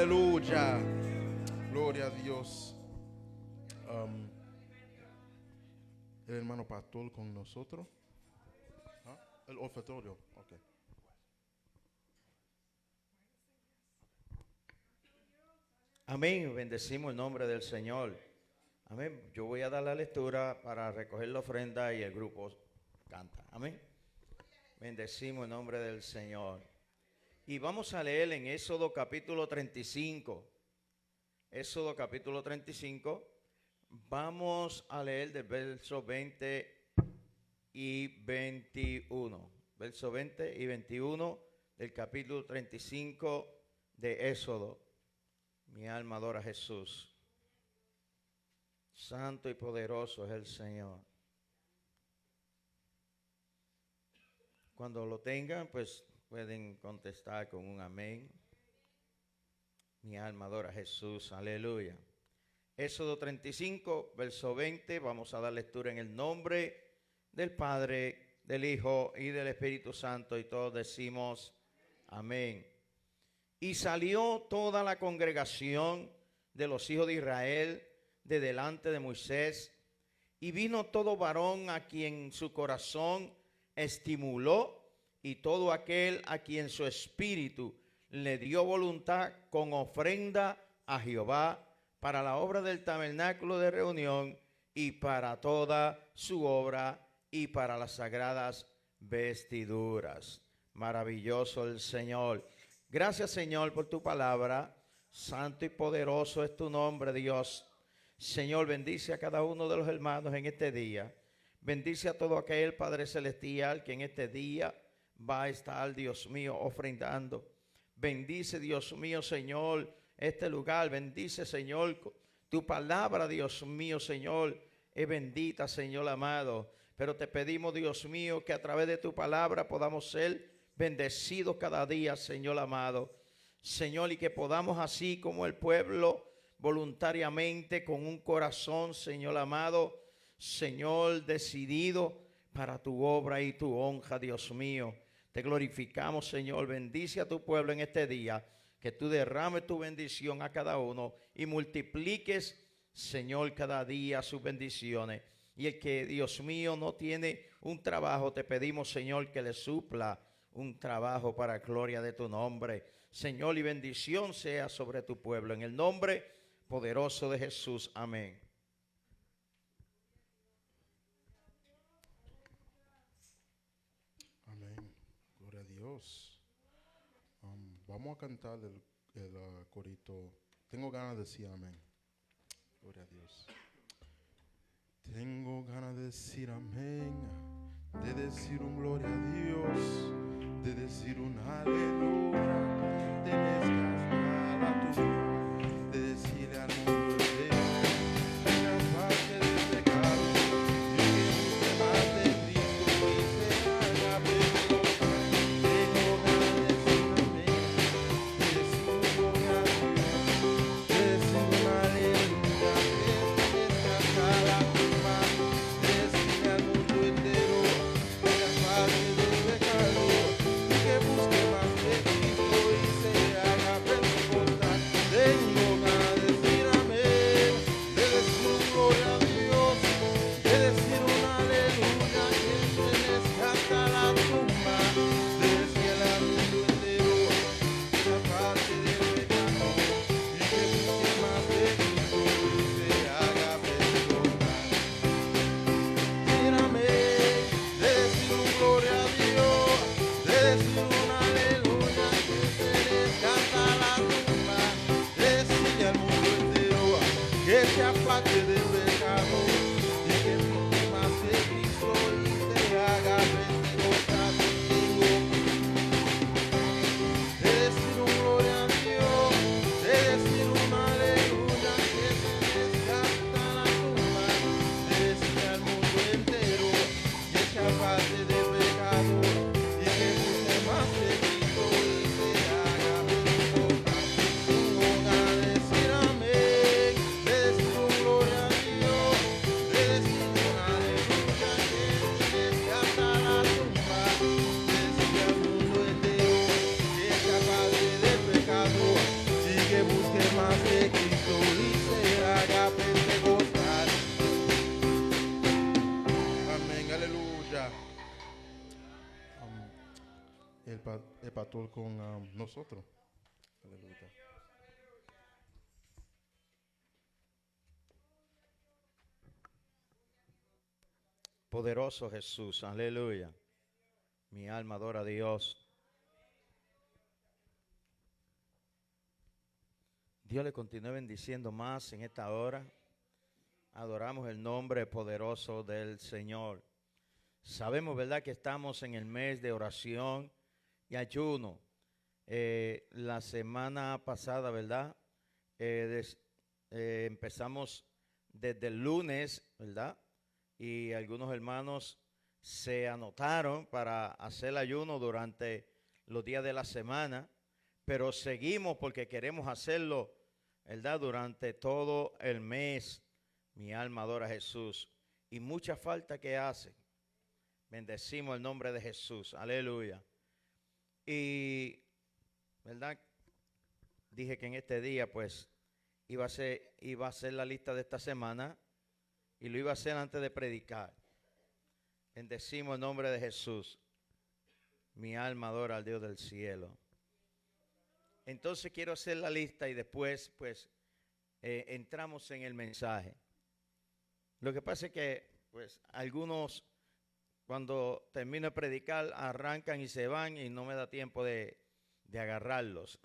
Aleluya. Gloria a Dios. El hermano pastor con nosotros. ¿Ah? El ofertorio. Okay. Amén. Bendecimos el nombre del Señor. Amén. Yo voy a dar la lectura para recoger la ofrenda y el grupo canta. Amén. Bendecimos el nombre del Señor. Y vamos a leer en Éxodo capítulo 35. Éxodo capítulo 35. Vamos a leer del verso 20 y 21. Verso 20 y 21 del capítulo 35 de Éxodo. Mi alma adora a Jesús. Santo y poderoso es el Señor. Cuando lo tengan, pues pueden contestar con un amén. Mi alma adora a Jesús. Aleluya. Éxodo 35, verso 20. Vamos a dar lectura en el nombre del Padre, del Hijo y del Espíritu Santo. Y todos decimos amén. Y salió toda la congregación de los hijos de Israel de delante de Moisés. Y vino todo varón a quien su corazón estimuló, y todo aquel a quien su espíritu le dio voluntad, con ofrenda a Jehová para la obra del tabernáculo de reunión y para toda su obra y para las sagradas vestiduras. Maravilloso el Señor. Gracias, Señor, por tu palabra. Santo y poderoso es tu nombre, Dios. Señor, bendice a cada uno de los hermanos en este día. Bendice a todo aquel Padre Celestial que en este día va a estar, Dios mío, ofrendando. Bendice, Dios mío, Señor, este lugar. Bendice, Señor, tu palabra, Dios mío, Señor, es bendita, Señor amado. Pero te pedimos, Dios mío, que a través de tu palabra podamos ser bendecidos cada día, Señor amado. Señor, y que podamos, así como el pueblo, voluntariamente, con un corazón, Señor amado, Señor, decidido para tu obra y tu honra, Dios mío. Te glorificamos, Señor. Bendice a tu pueblo en este día. Que tú derrames tu bendición a cada uno y multipliques, Señor, cada día sus bendiciones. Y el que, Dios mío, no tiene un trabajo, te pedimos, Señor, que le supla un trabajo para gloria de tu nombre. Señor, y bendición sea sobre tu pueblo. En el nombre poderoso de Jesús. Amén. Amén. Gloria a Dios. Vamos a cantar el corito. Tengo ganas de decir amén. Gloria a Dios. Tengo ganas de decir amén, de decir un gloria a Dios, de decir un aleluya, de desgastar a tu mano, de decirle al mundo entero, venga parte del pecado, y que busque más de Cristo y se haga pecador. Tengo ganas de decir amén, de decir un gloria a Dios, de decir un aleluya, de desgastar a tu mano, de decirle al mundo entero, venga parte del pecado, y que busque más de Cristo y se haga el pastor con nosotros. Aleluya. Poderoso Jesús, aleluya. Mi alma adora a Dios. Dios le continúe bendiciendo más en esta hora. Adoramos el nombre poderoso del Señor. Sabemos, ¿verdad?, que estamos en el mes de oración y ayuno. La semana pasada, ¿verdad? Empezamos desde el lunes, ¿verdad? Y algunos hermanos se anotaron para hacer el ayuno durante los días de la semana, pero seguimos porque queremos hacerlo, ¿verdad?, durante todo el mes. Mi alma adora a Jesús. Y mucha falta que hace. Bendecimos el nombre de Jesús. Aleluya. Y, ¿verdad? Dije que en este día, pues, iba a ser la lista de esta semana y lo iba a hacer antes de predicar. Bendecimos el nombre de Jesús. Mi alma adora al Dios del cielo. Entonces quiero hacer la lista y después, pues, entramos en el mensaje. Lo que pasa es que, pues, algunos, cuando termino de predicar, arrancan y se van y no me da tiempo de agarrarlos.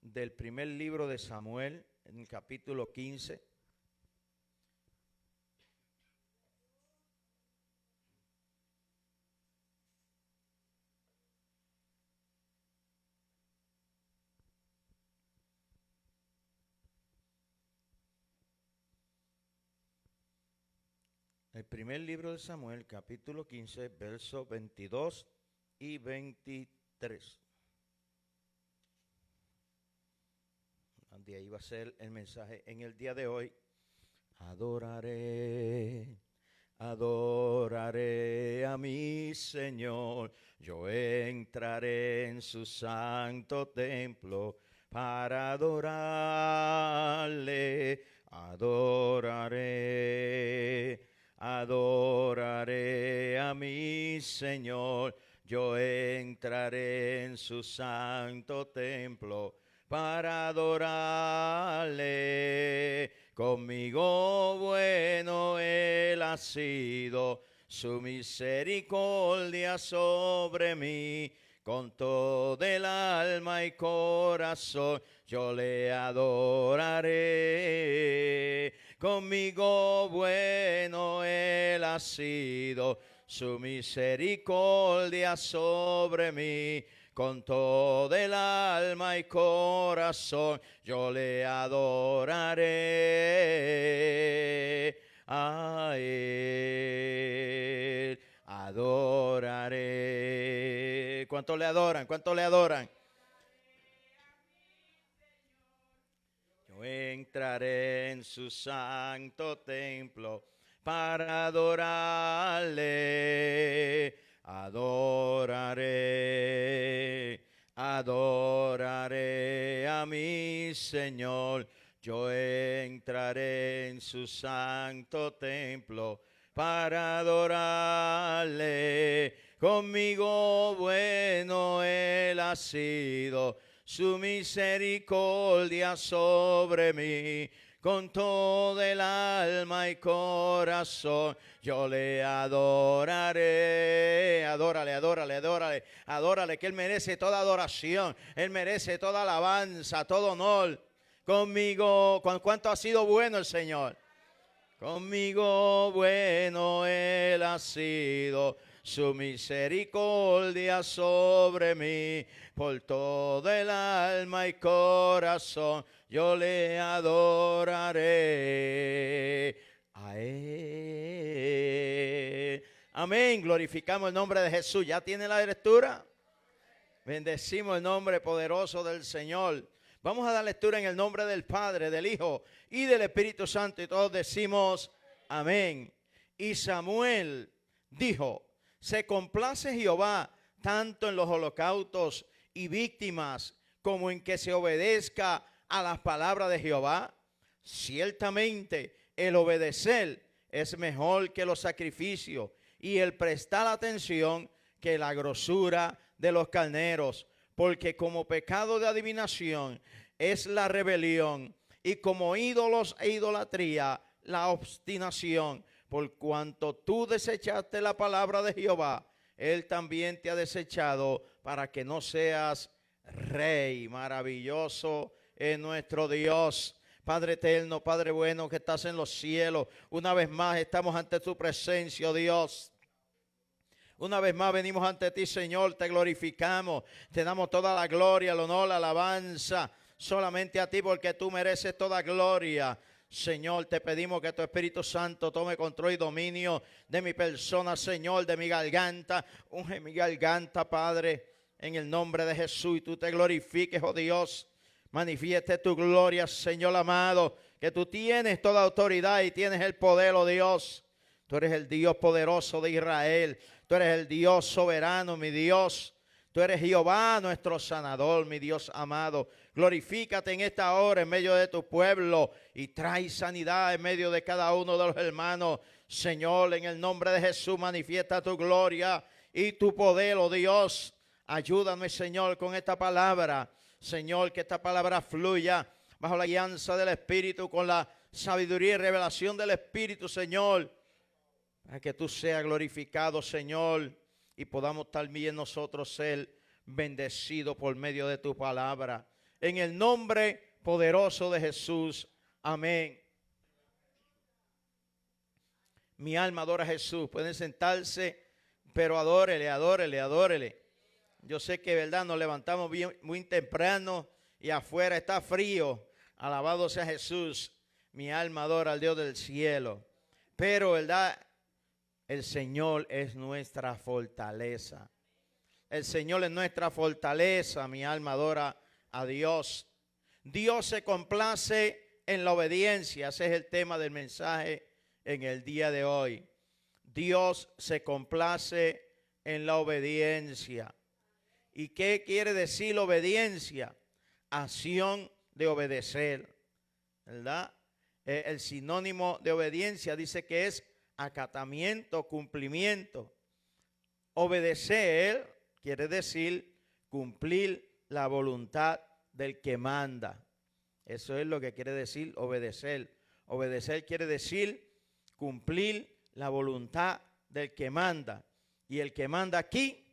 del primer libro de Samuel, en el capítulo 15. El primer libro de Samuel, capítulo 15, versos 22 y 23. De ahí va a ser el mensaje en el día de hoy. Adoraré, adoraré a mi Señor. Yo entraré en su santo templo para adorarle. Adoraré, adoraré a mi Señor. Yo entraré en su santo templo para adorarle. Conmigo bueno Él ha sido, su misericordia sobre mí. Con todo el alma y corazón yo le adoraré. Conmigo bueno Él ha sido, su misericordia sobre mí. Con todo el alma y corazón yo le adoraré. A Él adoraré. ¿Cuánto le adoran? ¿Cuánto le adoran? Yo entraré en su santo templo para adorarle. Adoraré, adoraré a mi Señor. Yo entraré en su santo templo para adorarle. Conmigo bueno Él ha sido, su misericordia sobre mí. Con todo el alma y corazón yo le adoraré. Adórale, adórale, adórale, adórale, que Él merece toda adoración, Él merece toda alabanza, todo honor. Conmigo, ¿cuánto ha sido bueno el Señor? Conmigo bueno Él ha sido, su misericordia sobre mí. Por todo el alma y corazón yo le adoraré a Él. Amén. Glorificamos el nombre de Jesús. ¿Ya tiene la lectura? Bendecimos el nombre poderoso del Señor. Vamos a dar lectura en el nombre del Padre, del Hijo y del Espíritu Santo. Y todos decimos amén. Y Samuel dijo: se complace Jehová tanto en los holocaustos y víctimas como en que se obedezca a las palabras de Jehová. Ciertamente el obedecer es mejor que los sacrificios, y el prestar atención que la grosura de los carneros, porque como pecado de adivinación es la rebelión, y como ídolos e idolatría la obstinación. Por cuanto tú desechaste la palabra de Jehová, Él también te ha desechado para que no seas rey. Maravilloso es nuestro Dios. Padre eterno, Padre bueno que estás en los cielos, una vez más estamos ante tu presencia, oh Dios. Una vez más venimos ante ti, Señor, te glorificamos, te damos toda la gloria, el honor, la alabanza, solamente a ti, porque tú mereces toda gloria. Señor, te pedimos que tu Espíritu Santo tome control y dominio de mi persona, Señor, de mi garganta. Unge mi garganta, Padre, en el nombre de Jesús, y tú te glorifiques, oh Dios. Manifieste tu gloria, Señor amado, que tú tienes toda autoridad y tienes el poder, oh Dios. Tú eres el Dios poderoso de Israel. Tú eres el Dios soberano, mi Dios. Tú eres Jehová, nuestro sanador, mi Dios amado. Glorifícate en esta hora en medio de tu pueblo y trae sanidad en medio de cada uno de los hermanos. Señor, en el nombre de Jesús, manifiesta tu gloria y tu poder, oh Dios. Ayúdame, Señor, con esta palabra. Señor, que esta palabra fluya bajo la guianza del Espíritu, con la sabiduría y revelación del Espíritu, Señor, para que tú seas glorificado, Señor, y podamos también nosotros ser bendecido por medio de tu palabra. En el nombre poderoso de Jesús. Amén. Mi alma adora a Jesús. Pueden sentarse, pero adórele, adórele, adórele. Yo sé que, verdad, nos levantamos muy temprano y afuera está frío. Alabado sea Jesús. Mi alma adora al Dios del cielo. Pero, verdad, el Señor es nuestra fortaleza. El Señor es nuestra fortaleza. Mi alma adora a Dios. Dios se complace en la obediencia. Ese es el tema del mensaje en el día de hoy. Dios se complace en la obediencia. ¿Y qué quiere decir obediencia? Acción de obedecer, ¿verdad? El sinónimo de obediencia dice que es acatamiento, cumplimiento. Obedecer quiere decir cumplir la voluntad del que manda. Eso es lo que quiere decir obedecer. Obedecer quiere decir cumplir la voluntad del que manda. Y el que manda aquí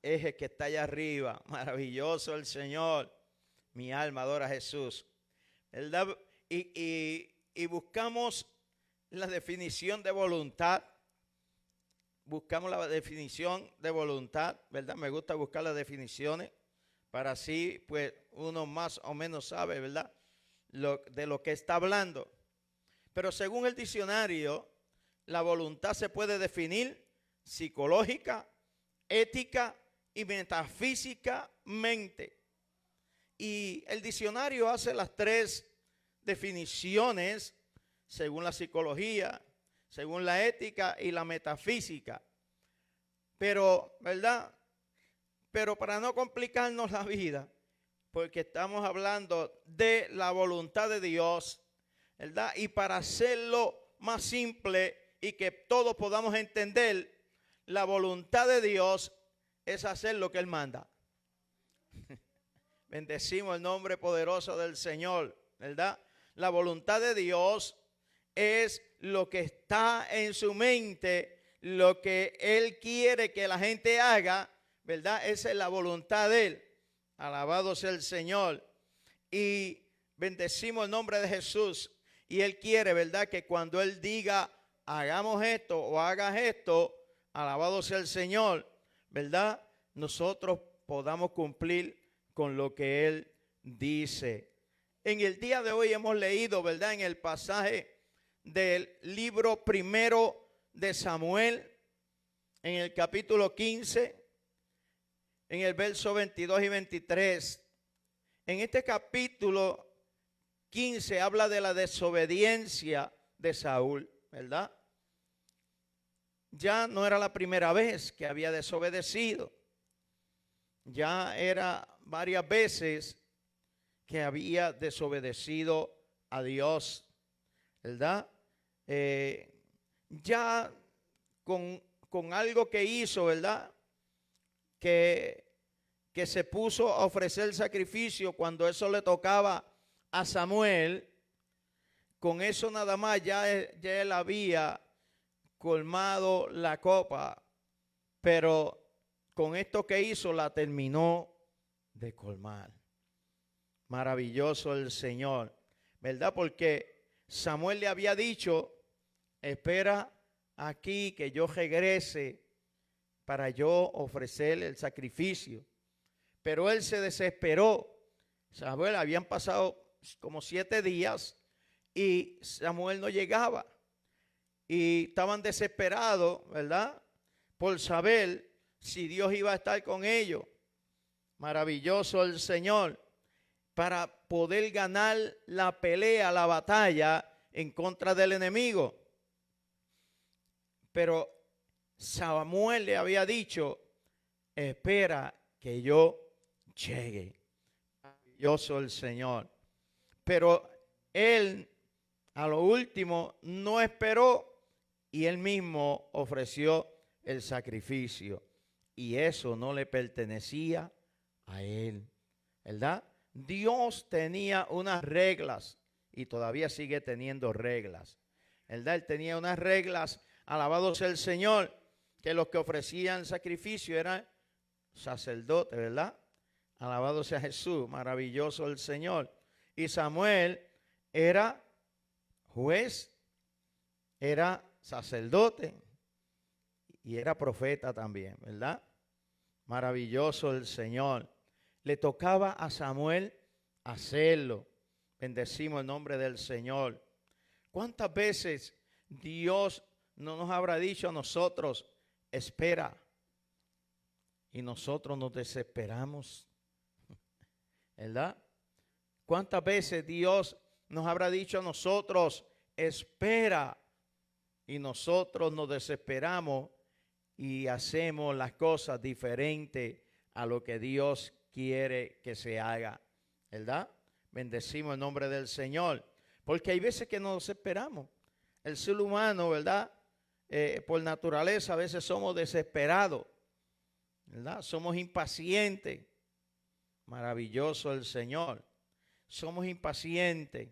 es el que está allá arriba. Maravilloso el Señor. Mi alma adora a Jesús, ¿verdad? Y buscamos la definición de voluntad. Buscamos la definición de voluntad, ¿verdad? Me gusta buscar las definiciones para así, pues, uno más o menos sabe, ¿verdad? De lo que está hablando. Pero según el diccionario, la voluntad se puede definir psicológica, ética y metafísicamente. Y el diccionario hace las tres definiciones según la psicología, según la ética y la metafísica. Pero, ¿verdad? Pero para no complicarnos la vida, porque estamos hablando de la voluntad de Dios, ¿verdad? Y para hacerlo más simple y que todos podamos entender, la voluntad de Dios es hacer lo que Él manda. Bendecimos el nombre poderoso del Señor, ¿verdad? La voluntad de Dios es lo que está en su mente, lo que Él quiere que la gente haga, ¿verdad? Esa es la voluntad de Él. Alabado sea el Señor. Y bendecimos el nombre de Jesús. Y Él quiere, ¿verdad? Que cuando Él diga, hagamos esto o hagas esto, alabado sea el Señor, ¿verdad? Nosotros podamos cumplir con lo que Él dice. En el día de hoy hemos leído, ¿verdad? En el pasaje del libro primero de Samuel, en el capítulo 15, en el verso 22 y 23. En este capítulo 15 habla de la desobediencia de Saúl, ¿verdad? Ya no era la primera vez que había desobedecido. Ya era varias veces que había desobedecido a Dios, ¿verdad? Ya con algo que hizo, ¿verdad? Que se puso a ofrecer sacrificio cuando eso le tocaba a Samuel. Con eso nada más ya él había colmado la copa, pero con esto que hizo la terminó de colmar. Maravilloso el Señor, ¿verdad? Porque Samuel le había dicho, espera aquí que yo regrese para yo ofrecer el sacrificio. Pero él se desesperó. Samuel, habían pasado como 7 días y Samuel no llegaba. Y estaban desesperados, ¿verdad? Por saber si Dios iba a estar con ellos. Maravilloso el Señor. Para poder ganar la pelea, la batalla en contra del enemigo. Pero Samuel le había dicho, espera que yo llegue. Maravilloso el Señor. Pero él a lo último no esperó y él mismo ofreció el sacrificio. Y eso no le pertenecía a él, ¿verdad? Dios tenía unas reglas y todavía sigue teniendo reglas, ¿verdad? Él tenía unas reglas, alabado sea el Señor, que los que ofrecían sacrificio eran sacerdotes, ¿verdad? Alabado sea Jesús, maravilloso el Señor. Y Samuel era juez, era sacerdote y era profeta también, ¿verdad? Maravilloso el Señor. Le tocaba a Samuel hacerlo. Bendecimos el nombre del Señor. ¿Cuántas veces Dios no nos habrá dicho a nosotros, espera? Y nosotros nos desesperamos, ¿verdad? ¿Cuántas veces Dios nos habrá dicho a nosotros, espera? Y nosotros nos desesperamos y hacemos las cosas diferentes a lo que Dios quiere que se haga, ¿verdad? Bendecimos el nombre del Señor. Porque hay veces que nos desesperamos. El ser humano, ¿verdad? Por naturaleza a veces somos desesperados, ¿verdad? Somos impacientes. Maravilloso el Señor. Somos impacientes.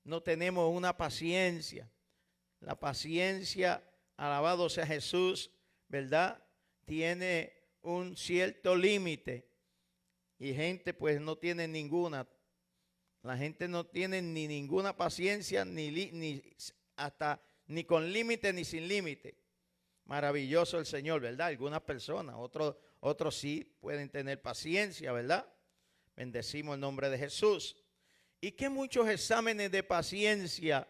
No tenemos una paciencia. La paciencia, alabado sea Jesús, ¿verdad? Tiene un cierto límite. Y gente pues no tiene ninguna. La gente no tiene ni ninguna paciencia, ni con límite ni sin límite. Maravilloso el Señor, ¿verdad? Algunas personas, otros sí pueden tener paciencia, ¿verdad? Bendecimos el nombre de Jesús. Y que muchos exámenes de paciencia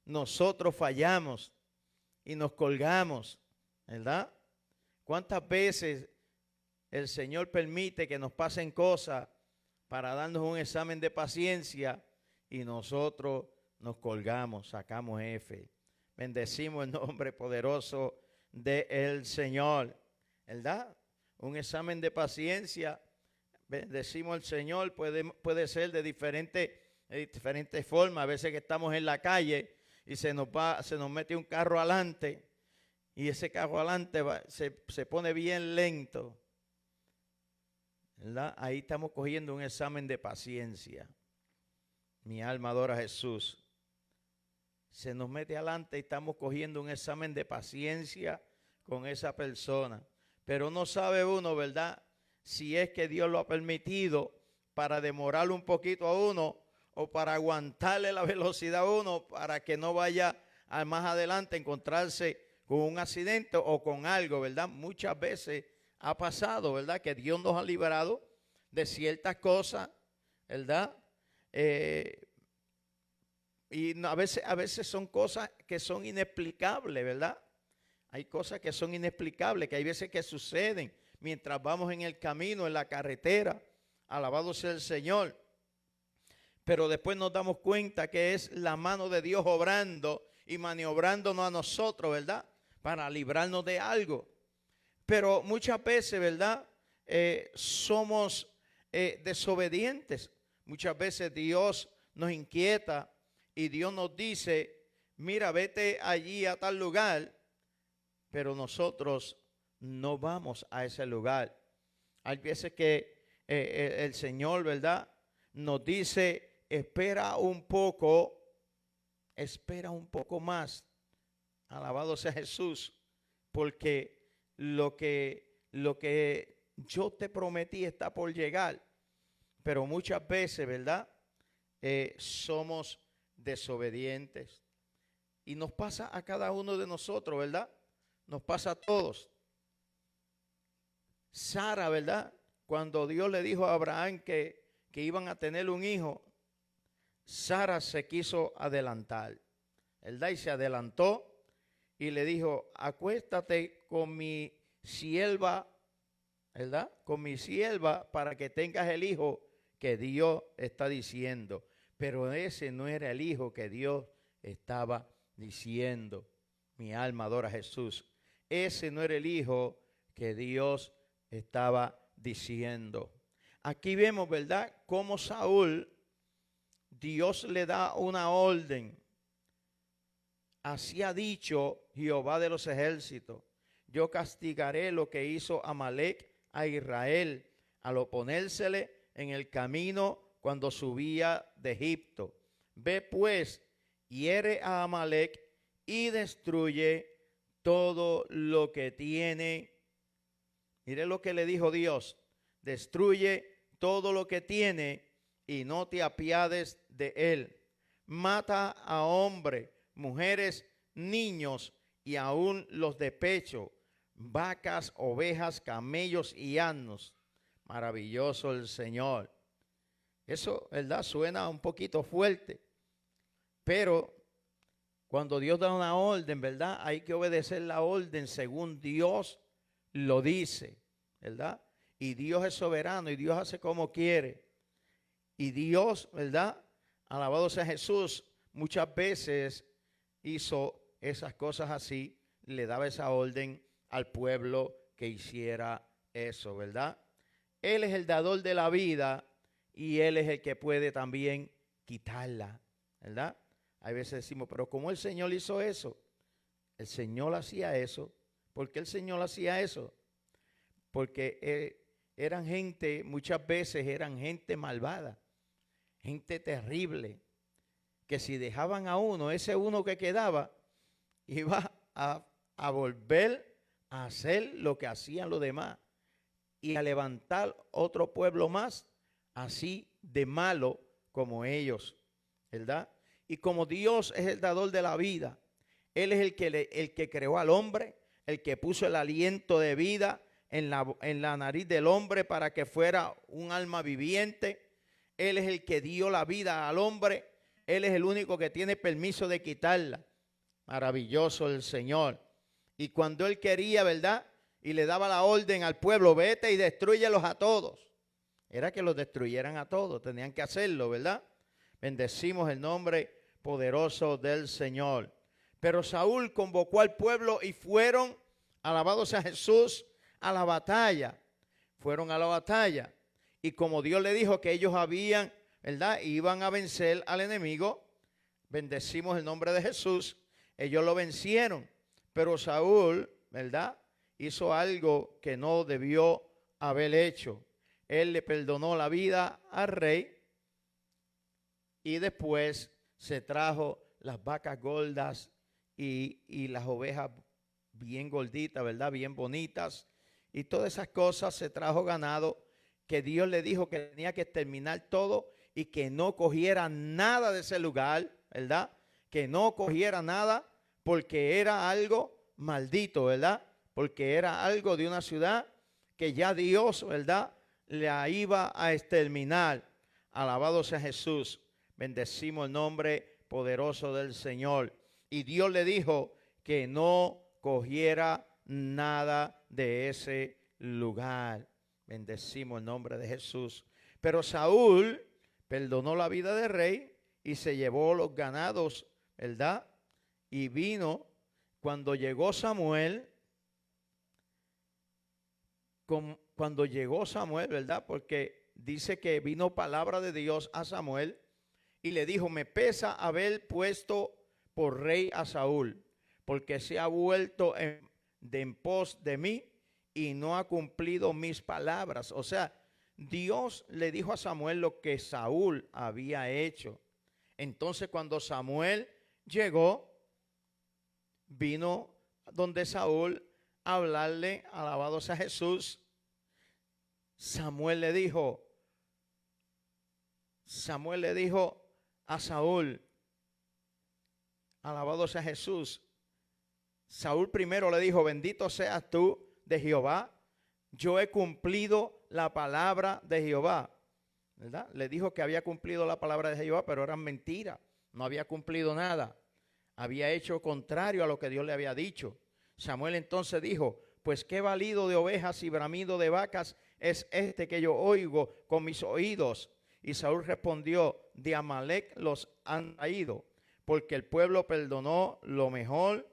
nosotros fallamos y nos colgamos, ¿verdad? ¿Cuántas veces el Señor permite que nos pasen cosas para darnos un examen de paciencia y nosotros nos colgamos, sacamos F? Bendecimos el nombre poderoso del Señor, ¿verdad? Un examen de paciencia, bendecimos al Señor, puede ser de diferentes formas. A veces que estamos en la calle y se nos mete un carro adelante y ese carro adelante se pone bien lento, ¿verdad? Ahí estamos cogiendo un examen de paciencia. Mi alma adora a Jesús. Se nos mete adelante y estamos cogiendo un examen de paciencia con esa persona. Pero no sabe uno, ¿verdad? Si es que Dios lo ha permitido para demorarlo un poquito a uno o para aguantarle la velocidad a uno para que no vaya más adelante a encontrarse con un accidente o con algo, ¿verdad? Muchas veces ha pasado, ¿verdad? Que Dios nos ha liberado de ciertas cosas, ¿verdad? Y a veces son cosas que son inexplicables, ¿verdad? Hay cosas que son inexplicables, que hay veces que suceden mientras vamos en el camino, en la carretera. Alabado sea el Señor. Pero después nos damos cuenta que es la mano de Dios obrando y maniobrándonos a nosotros, ¿verdad? Para librarnos de algo. Pero muchas veces, ¿verdad? Somos desobedientes. Muchas veces Dios nos inquieta y Dios nos dice, mira, vete allí a tal lugar, pero nosotros no vamos a ese lugar. Hay veces que el Señor, ¿verdad? Nos dice, espera un poco más. Alabado sea Jesús, porque lo que yo te prometí está por llegar. Pero muchas veces, ¿verdad? Somos desobedientes. Y nos pasa a cada uno de nosotros, ¿verdad? Nos pasa a todos. Sara, ¿verdad? Cuando Dios le dijo a Abraham que iban a tener un hijo, Sara se quiso adelantar, ¿verdad? Y se adelantó y le dijo, acuéstate con mi sierva, ¿verdad? Con mi sierva para que tengas el hijo que Dios está diciendo. Pero ese no era el hijo que Dios estaba diciendo. Mi alma adora a Jesús. Ese no era el hijo que Dios estaba diciendo. Aquí vemos, ¿verdad? Cómo Saúl, Dios le da una orden. Así ha dicho Jehová de los ejércitos. Yo castigaré lo que hizo Amalec a Israel al oponérsele en el camino cuando subía de Egipto. Ve pues, hiere a Amalec y destruye todo lo que tiene. Mire lo que le dijo Dios: destruye todo lo que tiene y no te apiades de él. Mata a hombres, mujeres, niños y aún los de pecho, vacas, ovejas, camellos y asnos. Maravilloso el Señor. Eso, ¿verdad? Suena un poquito fuerte, pero cuando Dios da una orden, ¿verdad? Hay que obedecer la orden según Dios lo dice, ¿verdad? Y Dios es soberano y Dios hace como quiere. Y Dios, ¿verdad? Alabado sea Jesús, muchas veces hizo esas cosas así, le daba esa orden al pueblo que hiciera eso, ¿verdad? Él es el dador de la vida y Él es el que puede también quitarla, ¿verdad? Hay veces decimos, pero ¿cómo el Señor hizo eso? El Señor hacía eso. ¿Por qué el Señor hacía eso? Porque eran gente, muchas veces eran gente malvada, gente terrible, que si dejaban a uno, ese uno que quedaba, iba a volver a hacer lo que hacían los demás y a levantar otro pueblo más, así de malo como ellos, ¿verdad? Y como Dios es el dador de la vida, Él es el que creó al hombre, el que puso el aliento de vida en la nariz del hombre para que fuera un alma viviente. Él es el que dio la vida al hombre. Él es el único que tiene permiso de quitarla. Maravilloso el Señor. Y cuando Él quería, ¿verdad? Y le daba la orden al pueblo, vete y destruyelos a todos. Era que los destruyeran a todos. Tenían que hacerlo, ¿verdad? Bendecimos el nombre poderoso del Señor. Pero Saúl convocó al pueblo y fueron, alabados a Jesús, a la batalla. Fueron a la batalla. Y como Dios le dijo que ellos habían, ¿verdad? Iban a vencer al enemigo. Bendecimos el nombre de Jesús. Ellos lo vencieron. Pero Saúl, ¿verdad? Hizo algo que no debió haber hecho. Él le perdonó la vida al rey. Y después se trajo las vacas gordas y las ovejas bien gorditas, ¿verdad? Bien bonitas. Y todas esas cosas, se trajo ganado que Dios le dijo que tenía que terminar todo y que no cogiera nada de ese lugar, ¿verdad? Que no cogiera nada porque era algo maldito, ¿verdad? Porque era algo de una ciudad que ya Dios, ¿verdad? La iba a exterminar. Alabado sea Jesús. Bendecimos el nombre poderoso del Señor. Y Dios le dijo que no cogiera nada de ese lugar. Bendecimos el nombre de Jesús. Pero Saúl perdonó la vida del rey y se llevó los ganados, ¿verdad? Y vino cuando llegó Samuel, ¿verdad? Porque dice que vino palabra de Dios a Samuel y le dijo, me pesa haber puesto por rey a Saúl, porque se ha vuelto en pos de mí y no ha cumplido mis palabras. O sea, Dios le dijo a Samuel lo que Saúl había hecho. Entonces cuando Samuel llegó, vino donde Saúl a hablarle, alabado sea Jesús. Samuel le dijo a Saúl, alabado sea Jesús. Saúl primero le dijo, bendito seas tú de Jehová, yo he cumplido la palabra de Jehová, ¿verdad? Le dijo que había cumplido la palabra de Jehová, pero eran mentiras, no había cumplido nada, había hecho contrario a lo que Dios le había dicho. Samuel entonces dijo, pues qué balido de ovejas y bramido de vacas es este que yo oigo con mis oídos. Y Saúl respondió, de Amalec los han traído, porque el pueblo perdonó lo mejor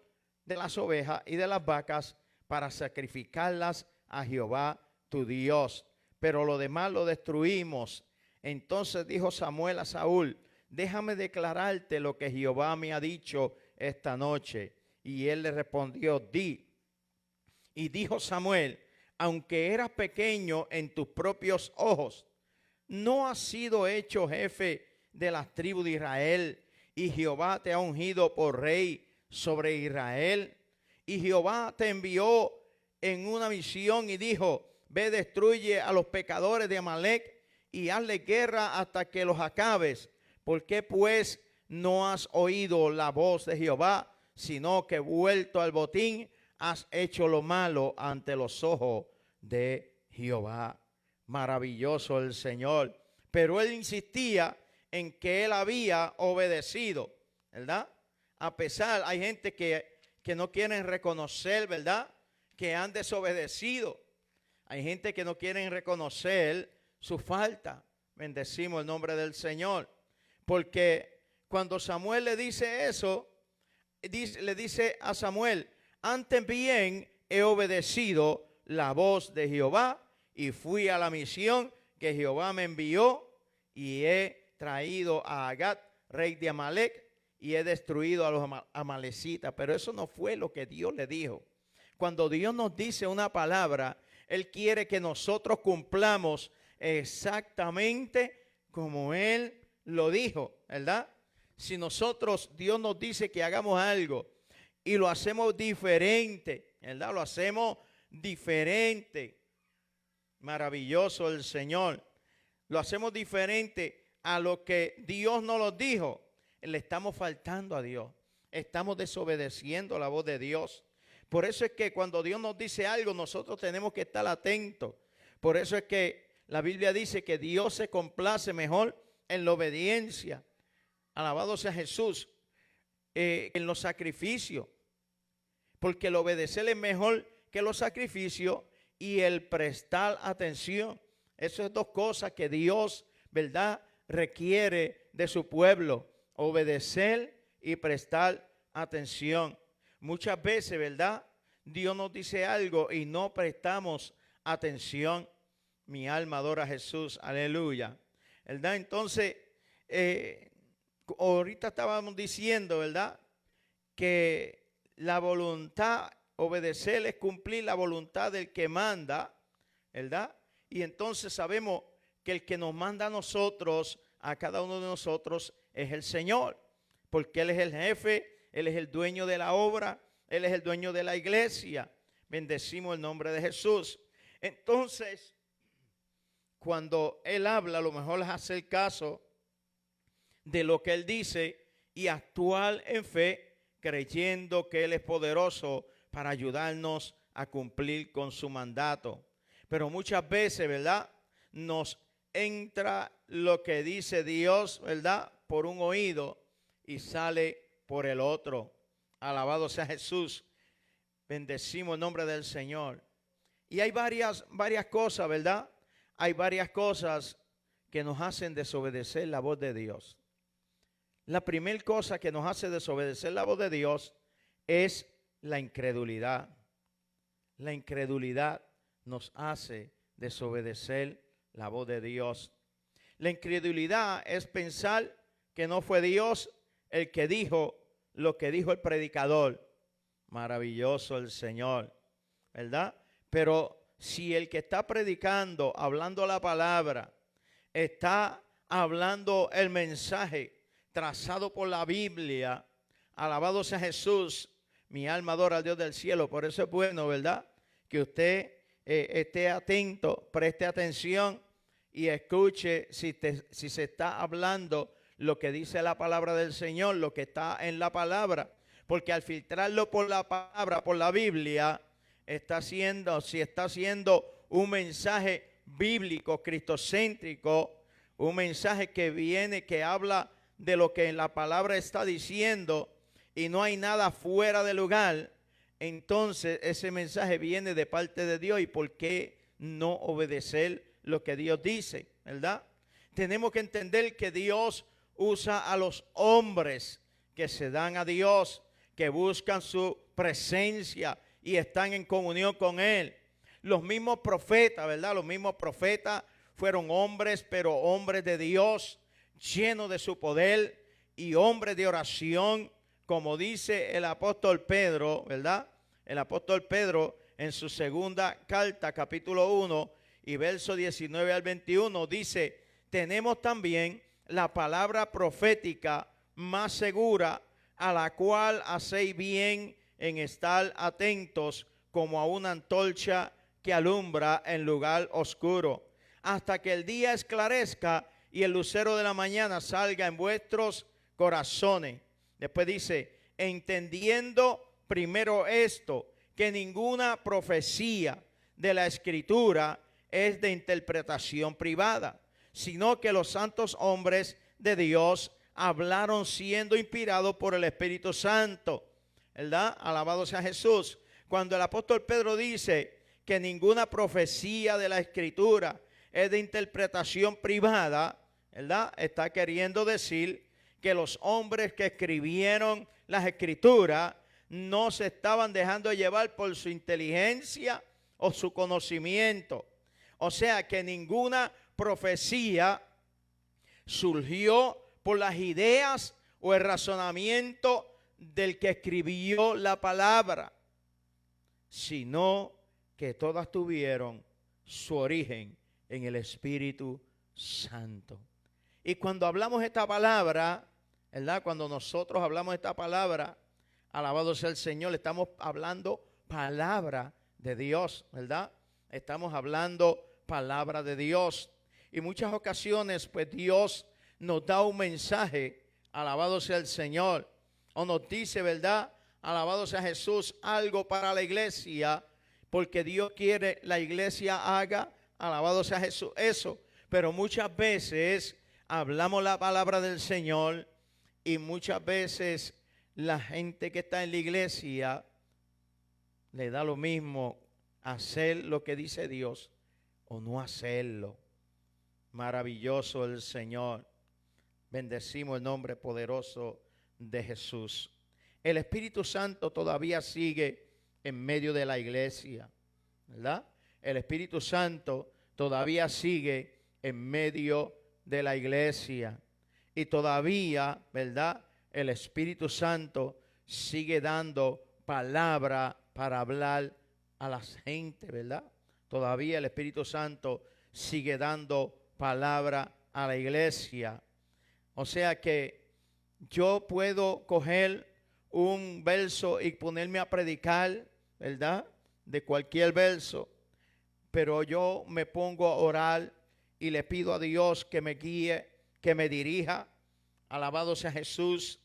de las ovejas y de las vacas para sacrificarlas a Jehová tu Dios, pero lo demás lo destruimos. Entonces dijo Samuel a Saúl, déjame declararte lo que Jehová me ha dicho esta noche. Y él le respondió, di. Y dijo Samuel, aunque eras pequeño en tus propios ojos, ¿no has sido hecho jefe de las tribus de Israel? Y Jehová te ha ungido por rey sobre Israel. y Jehová te envió en una misión y dijo, ve, destruye a los pecadores de Amalec y hazle guerra hasta que los acabes. ¿Por qué pues no has oído la voz de Jehová, sino que vuelto al botín has hecho lo malo ante los ojos de Jehová? Maravilloso el Señor. Pero él insistía en que él había obedecido, ¿verdad? A pesar, hay gente que no quieren reconocer, ¿verdad?, que han desobedecido. Hay gente que no quieren reconocer su falta. Bendecimos el nombre del Señor. Porque cuando Samuel le dice eso, le dice a Samuel, antes bien he obedecido la voz de Jehová y fui a la misión que Jehová me envió y he traído a Agag, rey de Amalec, y he destruido a los amalecitas. Pero eso no fue lo que Dios le dijo. Cuando Dios nos dice una palabra, Él quiere que nosotros cumplamos exactamente como Él lo dijo, ¿verdad? Si Dios nos dice que hagamos algo y lo hacemos diferente, ¿verdad? Lo hacemos diferente. Maravilloso el Señor. Lo hacemos diferente a lo que Dios nos lo dijo. Le estamos faltando a Dios. Estamos desobedeciendo la voz de Dios. Por eso es que cuando Dios nos dice algo, nosotros tenemos que estar atentos. Por eso es que la Biblia dice que Dios se complace mejor en la obediencia. Alabado sea Jesús. En los sacrificios. Porque el obedecer es mejor que los sacrificios y el prestar atención. Esas son dos cosas que Dios, ¿verdad?, requiere de su pueblo. Obedecer y prestar atención. Muchas veces, ¿verdad?, Dios nos dice algo y no prestamos atención. Mi alma adora a Jesús, aleluya, ¿verdad? Entonces, ahorita estábamos diciendo, ¿verdad?, que la voluntad, obedecer es cumplir la voluntad del que manda, ¿verdad? Y entonces sabemos que el que nos manda a nosotros, a cada uno de nosotros, es el Señor, porque Él es el jefe, Él es el dueño de la obra, Él es el dueño de la iglesia. Bendecimos el nombre de Jesús. Entonces, cuando Él habla, lo mejor es hacer caso de lo que Él dice y actuar en fe, creyendo que Él es poderoso para ayudarnos a cumplir con su mandato. Pero muchas veces, ¿verdad?, nos entra lo que dice Dios, ¿verdad?, por un oído y sale por el otro. Alabado sea Jesús. Bendecimos el nombre del Señor. Y hay varias cosas, ¿verdad? Hay varias cosas que nos hacen desobedecer la voz de Dios. La primera cosa que nos hace desobedecer la voz de Dios es la incredulidad. La incredulidad nos hace desobedecer la voz de Dios. La incredulidad es pensar que no fue Dios el que dijo lo que dijo el predicador. Maravilloso el Señor, ¿verdad? Pero si el que está predicando, hablando la palabra, está hablando el mensaje trazado por la Biblia, alabado sea Jesús, mi alma adora al Dios del cielo. Por eso es bueno, ¿verdad?, que usted esté atento, preste atención y escuche si se está hablando lo que dice la palabra del Señor, lo que está en la palabra. Porque al filtrarlo por la palabra, por la Biblia, si está haciendo un mensaje bíblico, cristocéntrico, un mensaje que habla de lo que la palabra está diciendo y no hay nada fuera de lugar, entonces ese mensaje viene de parte de Dios. ¿Y por qué no obedecer lo que Dios dice, verdad? Tenemos que entender que Dios usa a los hombres que se dan a Dios, que buscan su presencia y están en comunión con Él. Los mismos profetas, ¿verdad? Los mismos profetas fueron hombres, pero hombres de Dios, llenos de su poder y hombres de oración, como dice el apóstol Pedro, ¿verdad? El apóstol Pedro en su segunda carta, capítulo 1 y verso 19 al 21, dice, tenemos también la palabra profética más segura, a la cual hacéis bien en estar atentos como a una antorcha que alumbra en lugar oscuro, hasta que el día esclarezca y el lucero de la mañana salga en vuestros corazones. Después dice, entendiendo primero esto, que ninguna profecía de la Escritura es de interpretación privada, sino que los santos hombres de Dios hablaron siendo inspirados por el Espíritu Santo, ¿verdad? Alabado sea Jesús. Cuando el apóstol Pedro dice que ninguna profecía de la Escritura es de interpretación privada, ¿verdad? Está queriendo decir que los hombres que escribieron las Escrituras no se estaban dejando llevar por su inteligencia o su conocimiento. O sea que ninguna profecía surgió por las ideas o el razonamiento del que escribió la palabra, sino que todas tuvieron su origen en el Espíritu Santo. Y cuando hablamos esta palabra, ¿verdad? Cuando nosotros hablamos esta palabra, alabado sea el Señor, estamos hablando palabra de Dios, ¿verdad? Estamos hablando palabra de Dios. Y muchas ocasiones, pues Dios nos da un mensaje, alabado sea el Señor, o nos dice, ¿verdad? Alabado sea Jesús, algo para la iglesia, porque Dios quiere la iglesia haga, alabado sea Jesús, eso. Pero muchas veces hablamos la palabra del Señor y muchas veces la gente que está en la iglesia le da lo mismo hacer lo que dice Dios o no hacerlo. Maravilloso el Señor. Bendecimos el nombre poderoso de Jesús. El Espíritu Santo todavía sigue en medio de la iglesia, ¿verdad? El Espíritu Santo todavía sigue en medio de la iglesia. Y todavía, ¿verdad? El Espíritu Santo sigue dando palabra para hablar a la gente, ¿verdad? Todavía el Espíritu Santo sigue dando palabra a la iglesia. O sea que yo puedo coger un verso y ponerme a predicar, ¿verdad? De cualquier verso, pero yo me pongo a orar y le pido a Dios que me guíe, que me dirija, alabado sea Jesús,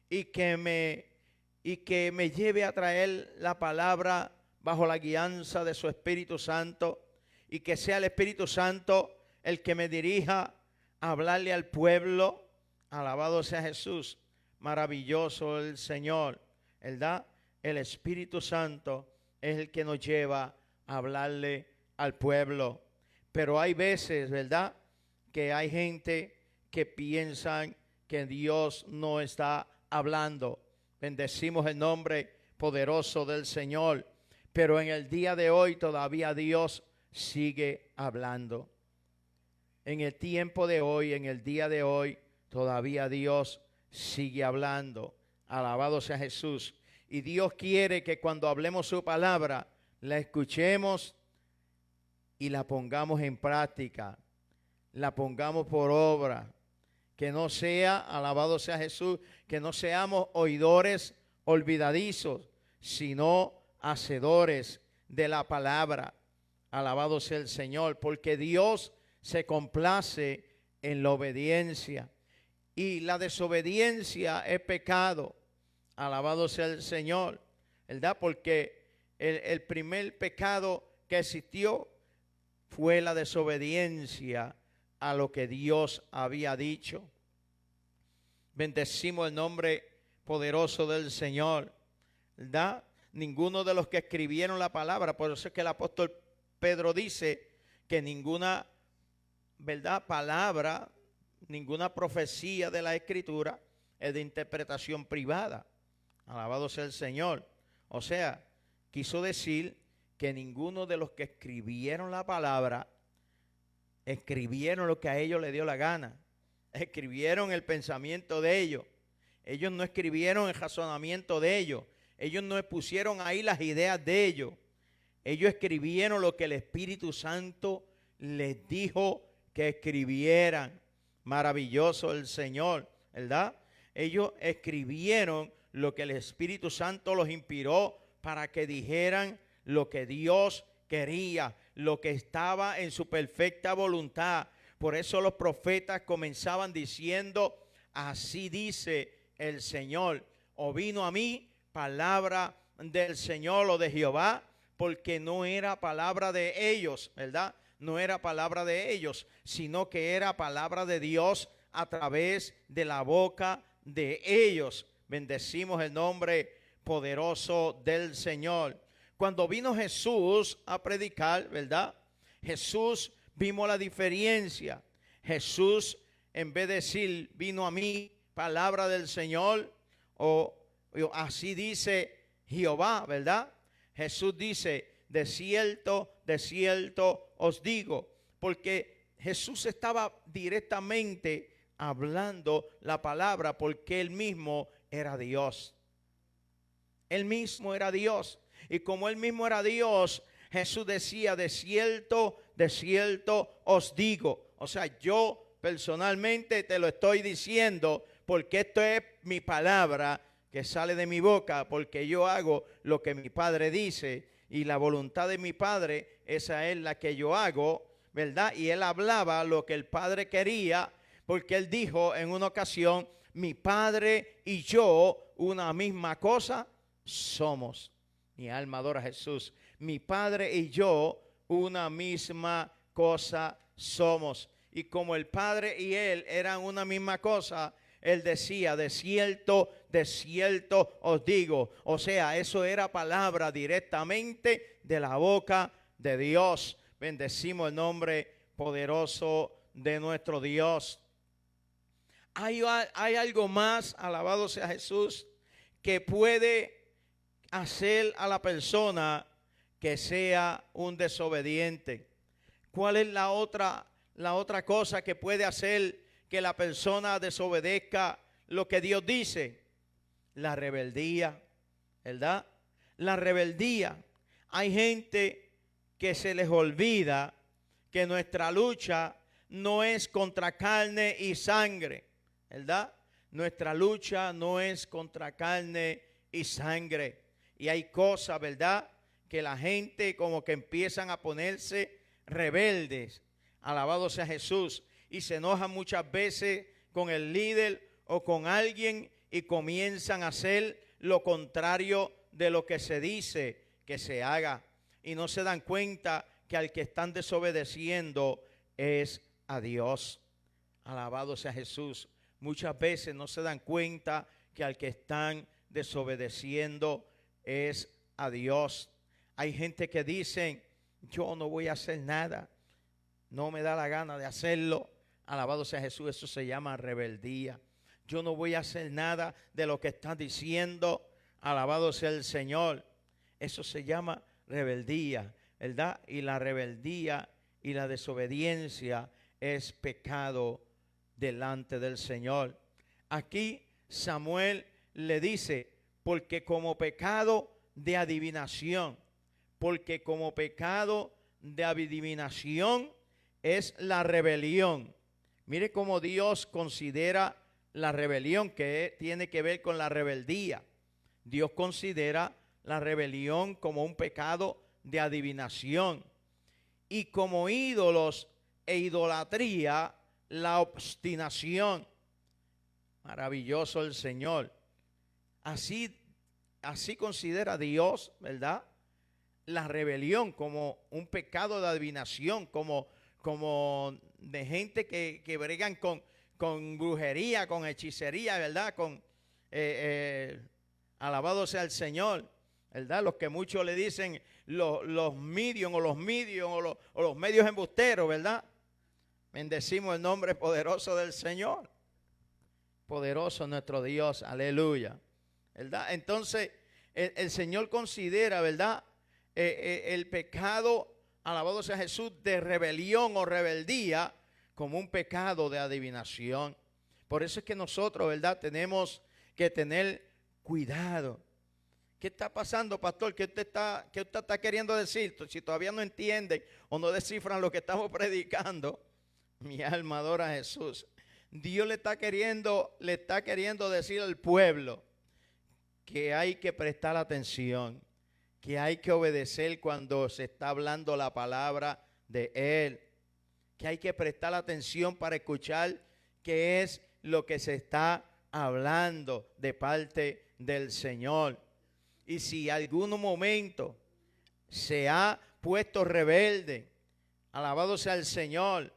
y que me lleve a traer la palabra bajo la guianza de su Espíritu Santo, y que sea el Espíritu Santo el que me dirija a hablarle al pueblo. Alabado sea Jesús. Maravilloso el Señor, ¿verdad? El Espíritu Santo es el que nos lleva a hablarle al pueblo. Pero hay veces, ¿verdad?, que hay gente que piensan que Dios no está hablando. Bendecimos el nombre poderoso del Señor. Pero en el día de hoy todavía Dios sigue hablando. En el tiempo de hoy, en el día de hoy, todavía Dios sigue hablando. Alabado sea Jesús. Y Dios quiere que cuando hablemos su palabra, la escuchemos y la pongamos en práctica. La pongamos por obra. Que no sea, alabado sea Jesús, que no seamos oidores olvidadizos, sino hacedores de la palabra. Alabado sea el Señor, porque Dios se complace en la obediencia. Y la desobediencia es pecado. Alabado sea el Señor, ¿verdad? Porque el primer pecado que existió fue la desobediencia a lo que Dios había dicho. Bendecimos el nombre poderoso del Señor, ¿verdad? Ninguno de los que escribieron la palabra, por eso es que el apóstol Pedro dice que ninguna, ¿verdad?, palabra, ninguna profecía de la Escritura es de interpretación privada. Alabado sea el Señor. O sea, quiso decir que ninguno de los que escribieron la palabra escribieron lo que a ellos les dio la gana. Escribieron el pensamiento de ellos. Ellos no escribieron el razonamiento de ellos. Ellos no pusieron ahí las ideas de ellos. Ellos escribieron lo que el Espíritu Santo les dijo que escribieran. Maravilloso el Señor, ¿verdad? Ellos escribieron lo que el Espíritu Santo los inspiró para que dijeran lo que Dios quería, lo que estaba en su perfecta voluntad. Por eso los profetas comenzaban diciendo, así dice el Señor, o vino a mí palabra del Señor o de Jehová, porque no era palabra de ellos, ¿verdad? No era palabra de ellos, sino que era palabra de Dios a través de la boca de ellos. Bendecimos el nombre poderoso del Señor. Cuando vino Jesús a predicar, ¿verdad? Jesús, vimos la diferencia. Jesús, en vez de decir, vino a mí palabra del Señor, o así dice Jehová, ¿verdad? Jesús dice, de cierto os digo, porque Jesús estaba directamente hablando la palabra, porque él mismo era Dios. Él mismo era Dios. Y como él mismo era Dios, Jesús decía, de cierto os digo. O sea, yo personalmente te lo estoy diciendo, porque esto es mi palabra que sale de mi boca, porque yo hago lo que mi Padre dice, y la voluntad de mi Padre, esa es la que yo hago, ¿verdad? Y él hablaba lo que el Padre quería, porque él dijo en una ocasión, mi Padre y yo una misma cosa somos. Mi alma adora a Jesús. Mi Padre y yo una misma cosa somos. Y como el Padre y él eran una misma cosa, él decía, de cierto os digo. O sea, eso era palabra directamente de la boca de Dios. Bendecimos el nombre poderoso de nuestro Dios. Hay algo más, alabado sea Jesús, que puede hacer a la persona que sea un desobediente. ¿Cuál es la otra cosa que puede hacer que la persona desobedezca lo que Dios dice? La rebeldía, ¿verdad? La rebeldía. Hay gente que se les olvida que nuestra lucha no es contra carne y sangre, ¿verdad? Nuestra lucha no es contra carne y sangre. Y hay cosas, ¿verdad?, que la gente como que empiezan a ponerse rebeldes. Alabado sea Jesús. Y se enojan muchas veces con el líder o con alguien y comienzan a hacer lo contrario de lo que se dice que se haga. Y no se dan cuenta que al que están desobedeciendo es a Dios. Alabado sea Jesús. Muchas veces no se dan cuenta que al que están desobedeciendo es a Dios. Hay gente que dicen, yo no voy a hacer nada, no me da la gana de hacerlo. Alabado sea Jesús, eso se llama rebeldía. Yo no voy a hacer nada de lo que están diciendo. Alabado sea el Señor. Eso se llama rebeldía, ¿verdad? Y la rebeldía y la desobediencia es pecado delante del Señor. Aquí Samuel le dice, porque como pecado de adivinación, porque como pecado de adivinación es la rebelión. Mire cómo Dios considera la rebelión, que tiene que ver con la rebeldía. Dios considera la rebelión como un pecado de adivinación. Y como ídolos e idolatría, la obstinación. Maravilloso el Señor. Así considera Dios, ¿verdad?, la rebelión como un pecado de adivinación, como de gente que bregan con brujería, con hechicería, ¿verdad? Alabado sea el Señor, ¿verdad? Los que muchos le dicen los medium o los medios embusteros, ¿verdad? Bendecimos el nombre poderoso del Señor. Poderoso nuestro Dios, aleluya, ¿verdad? Entonces el Señor considera, ¿verdad?, el pecado, alabado sea Jesús, de rebelión o rebeldía como un pecado de adivinación. Por eso es que nosotros, ¿verdad?, tenemos que tener cuidado. ¿Qué está pasando, pastor? ¿Qué usted está queriendo decir? Si todavía no entienden o no descifran lo que estamos predicando, mi alma adora a Jesús. Dios le está queriendo decir al pueblo que hay que prestar atención, que hay que obedecer cuando se está hablando la palabra de Él, que hay que prestar atención para escuchar qué es lo que se está hablando de parte del Señor. Y si algún momento se ha puesto rebelde, alabado sea el Señor,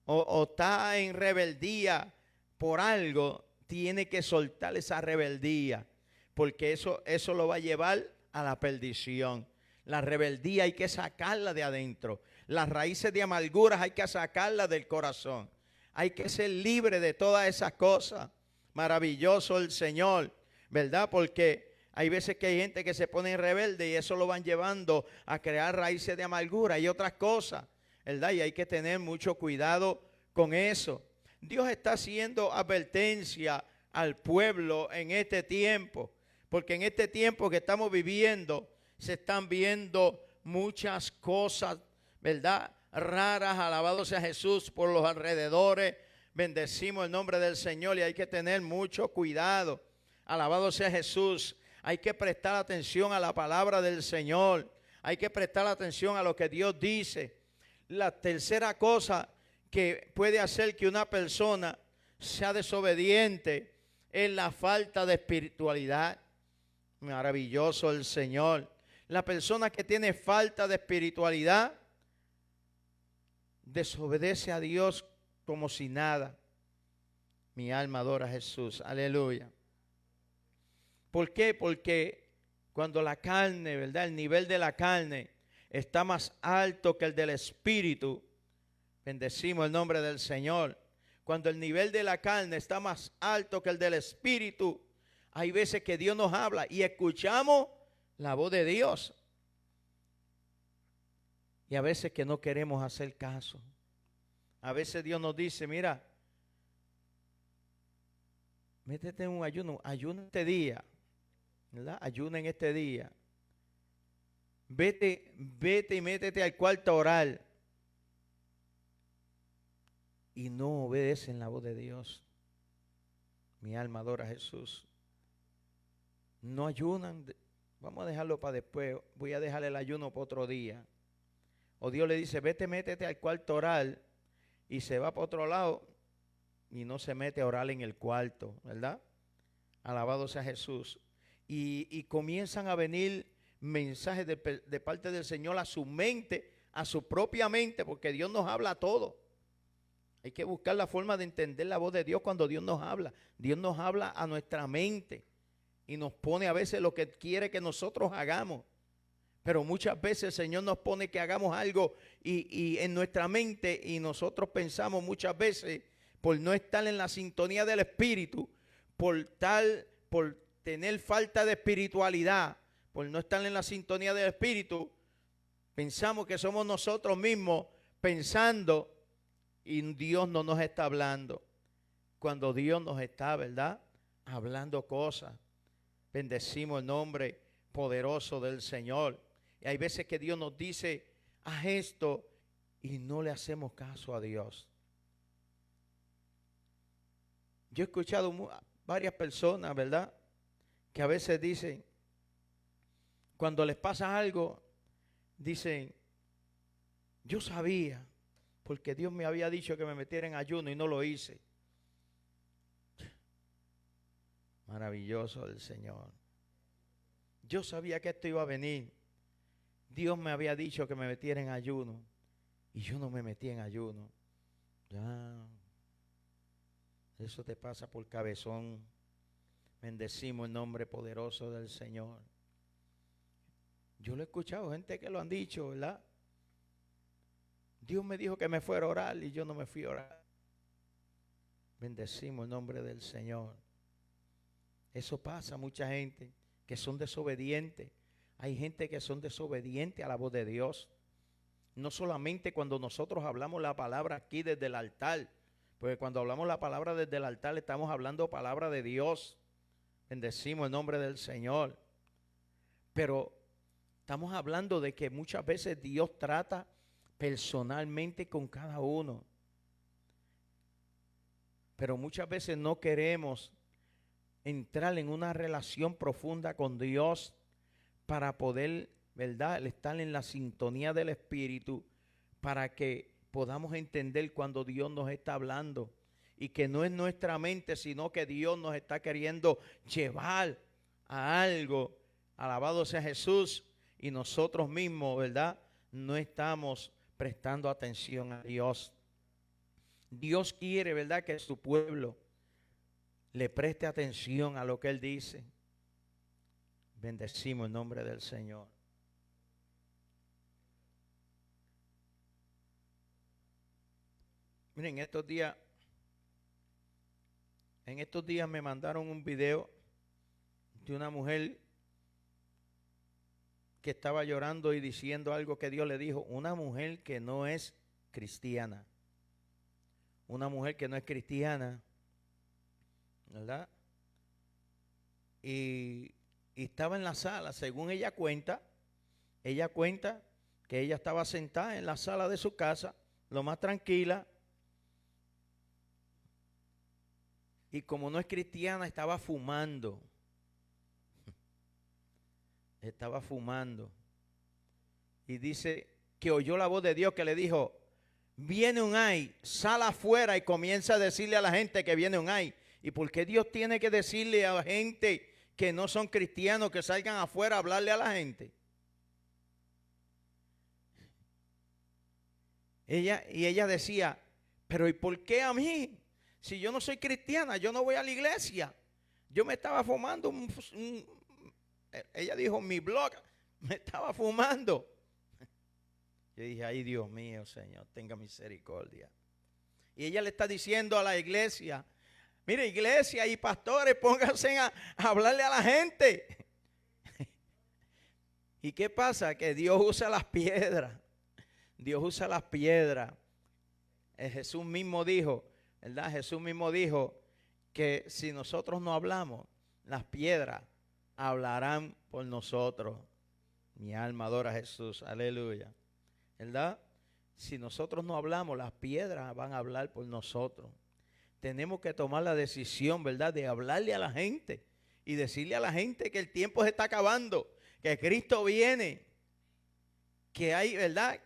o está en rebeldía por algo, tiene que soltar esa rebeldía, porque eso lo va a llevar a la perdición. La rebeldía hay que sacarla de adentro. Las raíces de amarguras hay que sacarlas del corazón. Hay que ser libre de todas esas cosas. Maravilloso el Señor, ¿verdad? Porque hay veces que hay gente que se pone rebelde y eso lo van llevando a crear raíces de amargura y otras cosas, ¿verdad? Y hay que tener mucho cuidado con eso. Dios está haciendo advertencia al pueblo en este tiempo, porque en este tiempo que estamos viviendo se están viendo muchas cosas, ¿verdad?, raras. Alabado sea Jesús, por los alrededores. Bendecimos el nombre del Señor y hay que tener mucho cuidado. Alabado sea Jesús. Hay que prestar atención a la palabra del Señor. Hay que prestar atención a lo que Dios dice. La tercera cosa que puede hacer que una persona sea desobediente es la falta de espiritualidad. Maravilloso el Señor. La persona que tiene falta de espiritualidad desobedece a Dios como si nada. Mi alma adora a Jesús. Aleluya. ¿Por qué? Porque cuando la carne, ¿verdad?, el nivel de la carne está más alto que el del espíritu. Bendecimos el nombre del Señor. Cuando el nivel de la carne está más alto que el del espíritu, hay veces que Dios nos habla y escuchamos la voz de Dios. Y a veces que no queremos hacer caso. A veces Dios nos dice, mira, métete en un ayuno, ayuna este día, ¿verdad? Ayuna en este día. Vete y métete al cuarto a orar. Y no obedecen la voz de Dios. Mi alma adora a Jesús. No ayunan. Vamos a dejarlo para después. Voy a dejar el ayuno para otro día. O Dios le dice, vete, métete al cuarto a orar. Y se va para otro lado y no se mete a orar en el cuarto, ¿verdad? Alabado sea Jesús. Y comienzan a venir mensajes de parte del Señor a su mente, a su propia mente, porque Dios nos habla a todo. Hay que buscar la forma de entender la voz de Dios cuando Dios nos habla. Dios nos habla a nuestra mente y nos pone a veces lo que quiere que nosotros hagamos. Pero muchas veces el Señor nos pone que hagamos algo y en nuestra mente, y nosotros pensamos muchas veces, por no estar en la sintonía del Espíritu, por tener falta de espiritualidad, por no estar en la sintonía del Espíritu, pensamos que somos nosotros mismos pensando y Dios no nos está hablando. Cuando Dios nos está, ¿verdad?, hablando cosas. Bendecimos el nombre poderoso del Señor. Y hay veces que Dios nos dice, haz esto, y no le hacemos caso a Dios. Yo he escuchado varias personas, ¿verdad?, que a veces dicen, cuando les pasa algo, dicen, yo sabía, porque Dios me había dicho que me metiera en ayuno y no lo hice. Maravilloso el Señor. Yo sabía que esto iba a venir. Dios me había dicho que me metiera en ayuno y yo no me metí en ayuno. Ya, eso te pasa por cabezón. Bendecimos el nombre poderoso del Señor. Yo lo he escuchado, gente que lo han dicho, ¿verdad? Dios me dijo que me fuera a orar y yo no me fui a orar. Bendecimos el nombre del Señor. Eso pasa a mucha gente que son desobedientes. Hay gente que son desobedientes a la voz de Dios. No solamente cuando nosotros hablamos la palabra aquí desde el altar, porque cuando hablamos la palabra desde el altar estamos hablando palabra de Dios. Bendecimos el nombre del Señor. Pero estamos hablando de que muchas veces Dios trata personalmente con cada uno. Pero muchas veces no queremos entrar en una relación profunda con Dios para poder, ¿verdad?, estar en la sintonía del Espíritu, para que podamos entender cuando Dios nos está hablando y que no es nuestra mente, sino que Dios nos está queriendo llevar a algo. Alabado sea Jesús, y nosotros mismos, ¿verdad?, no estamos prestando atención a Dios. Dios quiere, ¿verdad?, que su pueblo le preste atención a lo que Él dice. Bendecimos el nombre del Señor. Miren, en estos días me mandaron un video de una mujer que estaba llorando y diciendo algo que Dios le dijo. Una mujer que no es cristiana. Una mujer que no es cristiana, ¿verdad? Y estaba en la sala, según ella cuenta que ella estaba sentada en la sala de su casa, lo más tranquila, y como no es cristiana, estaba fumando. Estaba fumando. Y dice que oyó la voz de Dios que le dijo: viene un ay, sal afuera y comienza a decirle a la gente que viene un ay. ¿Y por qué Dios tiene que decirle a la gente que no son cristianos que salgan afuera a hablarle a la gente? Ella decía: pero ¿y por qué a mí? Si yo no soy cristiana, yo no voy a la iglesia. Yo me estaba fumando ella dijo, mi blog, me estaba fumando. Yo dije: ay, Dios mío, Señor, tenga misericordia. Y ella le está diciendo a la iglesia: mire, iglesia y pastores, pónganse a hablarle a la gente. ¿Y qué pasa? Que Dios usa las piedras. Dios usa las piedras. Jesús mismo dijo, ¿verdad? Jesús mismo dijo que si nosotros no hablamos, las piedras hablarán por nosotros. Mi alma adora a Jesús, aleluya, ¿verdad? Si nosotros no hablamos, las piedras van a hablar por nosotros. Tenemos que tomar la decisión, ¿verdad?, de hablarle a la gente y decirle a la gente que el tiempo se está acabando, que Cristo viene, que hay, ¿verdad?,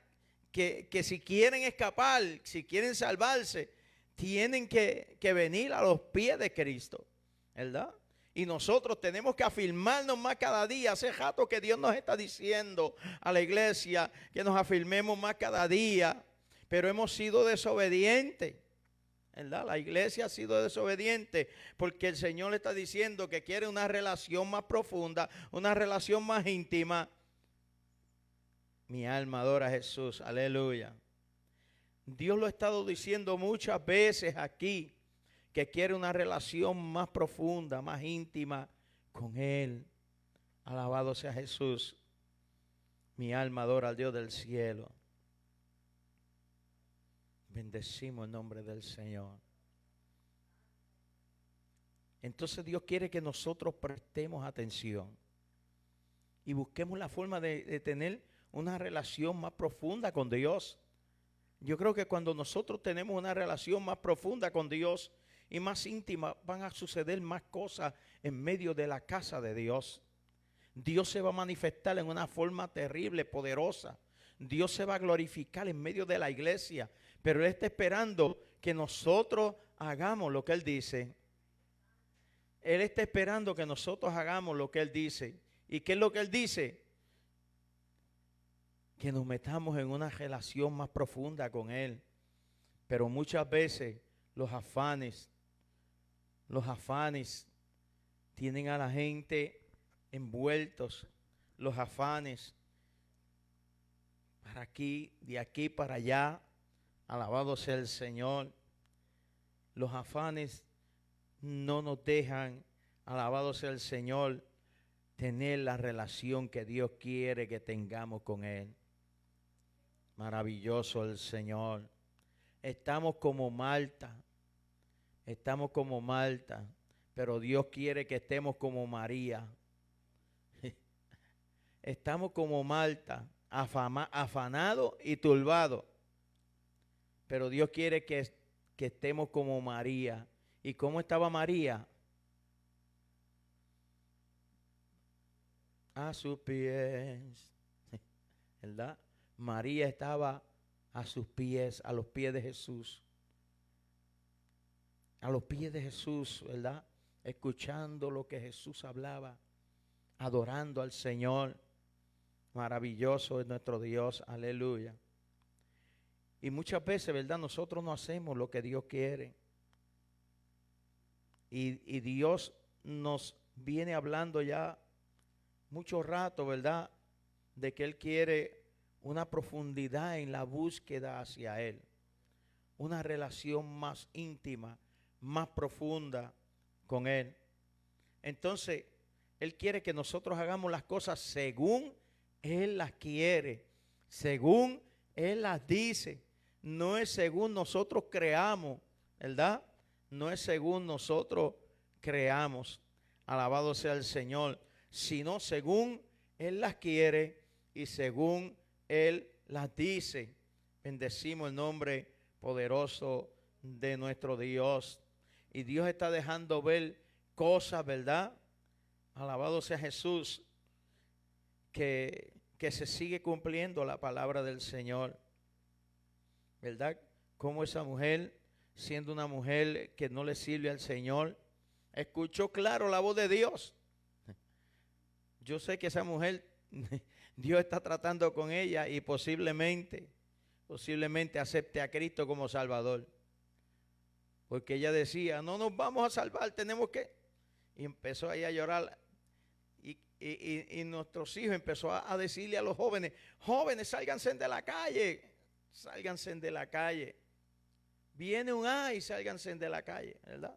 que si quieren escapar, si quieren salvarse, tienen que venir a los pies de Cristo, ¿verdad? Y nosotros tenemos que afirmarnos más cada día. Hace rato que Dios nos está diciendo a la iglesia que nos afirmemos más cada día, pero hemos sido desobedientes, ¿verdad? La iglesia ha sido desobediente porque el Señor le está diciendo que quiere una relación más profunda, una relación más íntima. Mi alma adora a Jesús, aleluya. Dios lo ha estado diciendo muchas veces aquí, que quiere una relación más profunda, más íntima con Él. Alabado sea Jesús. Mi alma adora al Dios del cielo. Bendecimos el nombre del Señor. Entonces Dios quiere que nosotros prestemos atención y busquemos la forma de tener una relación más profunda con Dios. Yo creo que cuando nosotros tenemos una relación más profunda con Dios y más íntima, van a suceder más cosas en medio de la casa de Dios. Dios se va a manifestar en una forma terrible, poderosa. Dios se va a glorificar en medio de la iglesia, pero Él está esperando que nosotros hagamos lo que Él dice. Él está esperando que nosotros hagamos lo que Él dice. ¿Y qué es lo que Él dice? Que nos metamos en una relación más profunda con Él. Pero muchas veces los afanes tienen a la gente envueltos. Los afanes para aquí, de aquí para allá. Alabado sea el Señor. Los afanes no nos dejan, alabado sea el Señor, tener la relación que Dios quiere que tengamos con Él. Maravilloso el Señor. Estamos como Marta, pero Dios quiere que estemos como María. Estamos como Marta, afanado y turbado, pero Dios quiere que estemos como María. ¿Y cómo estaba María? a sus pies. ¿Verdad? María estaba a sus pies, a los pies de Jesús. A los pies de Jesús, ¿verdad? Escuchando lo que Jesús hablaba, adorando al Señor. Maravilloso es nuestro Dios, aleluya. Y muchas veces, ¿verdad? Nosotros no hacemos lo que Dios quiere. Y Dios nos viene hablando ya mucho rato, ¿verdad? De que Él quiere una profundidad en la búsqueda hacia Él. Una relación más íntima, más profunda con Él. Entonces, Él quiere que nosotros hagamos las cosas según Él las quiere, según Él las dice. No es según nosotros creamos, ¿verdad? No es según nosotros creamos, alabado sea el Señor, sino según Él las quiere y según Él las dice. Bendecimos el nombre poderoso de nuestro Dios. Y Dios está dejando ver cosas, ¿verdad? Alabado sea Jesús, que se sigue cumpliendo la palabra del Señor, ¿verdad? Como esa mujer, siendo una mujer que no le sirve al Señor, escuchó claro la voz de Dios. Yo sé que esa mujer, Dios está tratando con ella y posiblemente acepte a Cristo como Salvador. Porque ella decía, no nos vamos a salvar, tenemos que. Y empezó ahí a llorar. Y nuestros hijos empezó a decirle a los jóvenes, jóvenes, sálganse de la calle, sálganse de la calle. Viene un ay, sálganse de la calle, ¿verdad?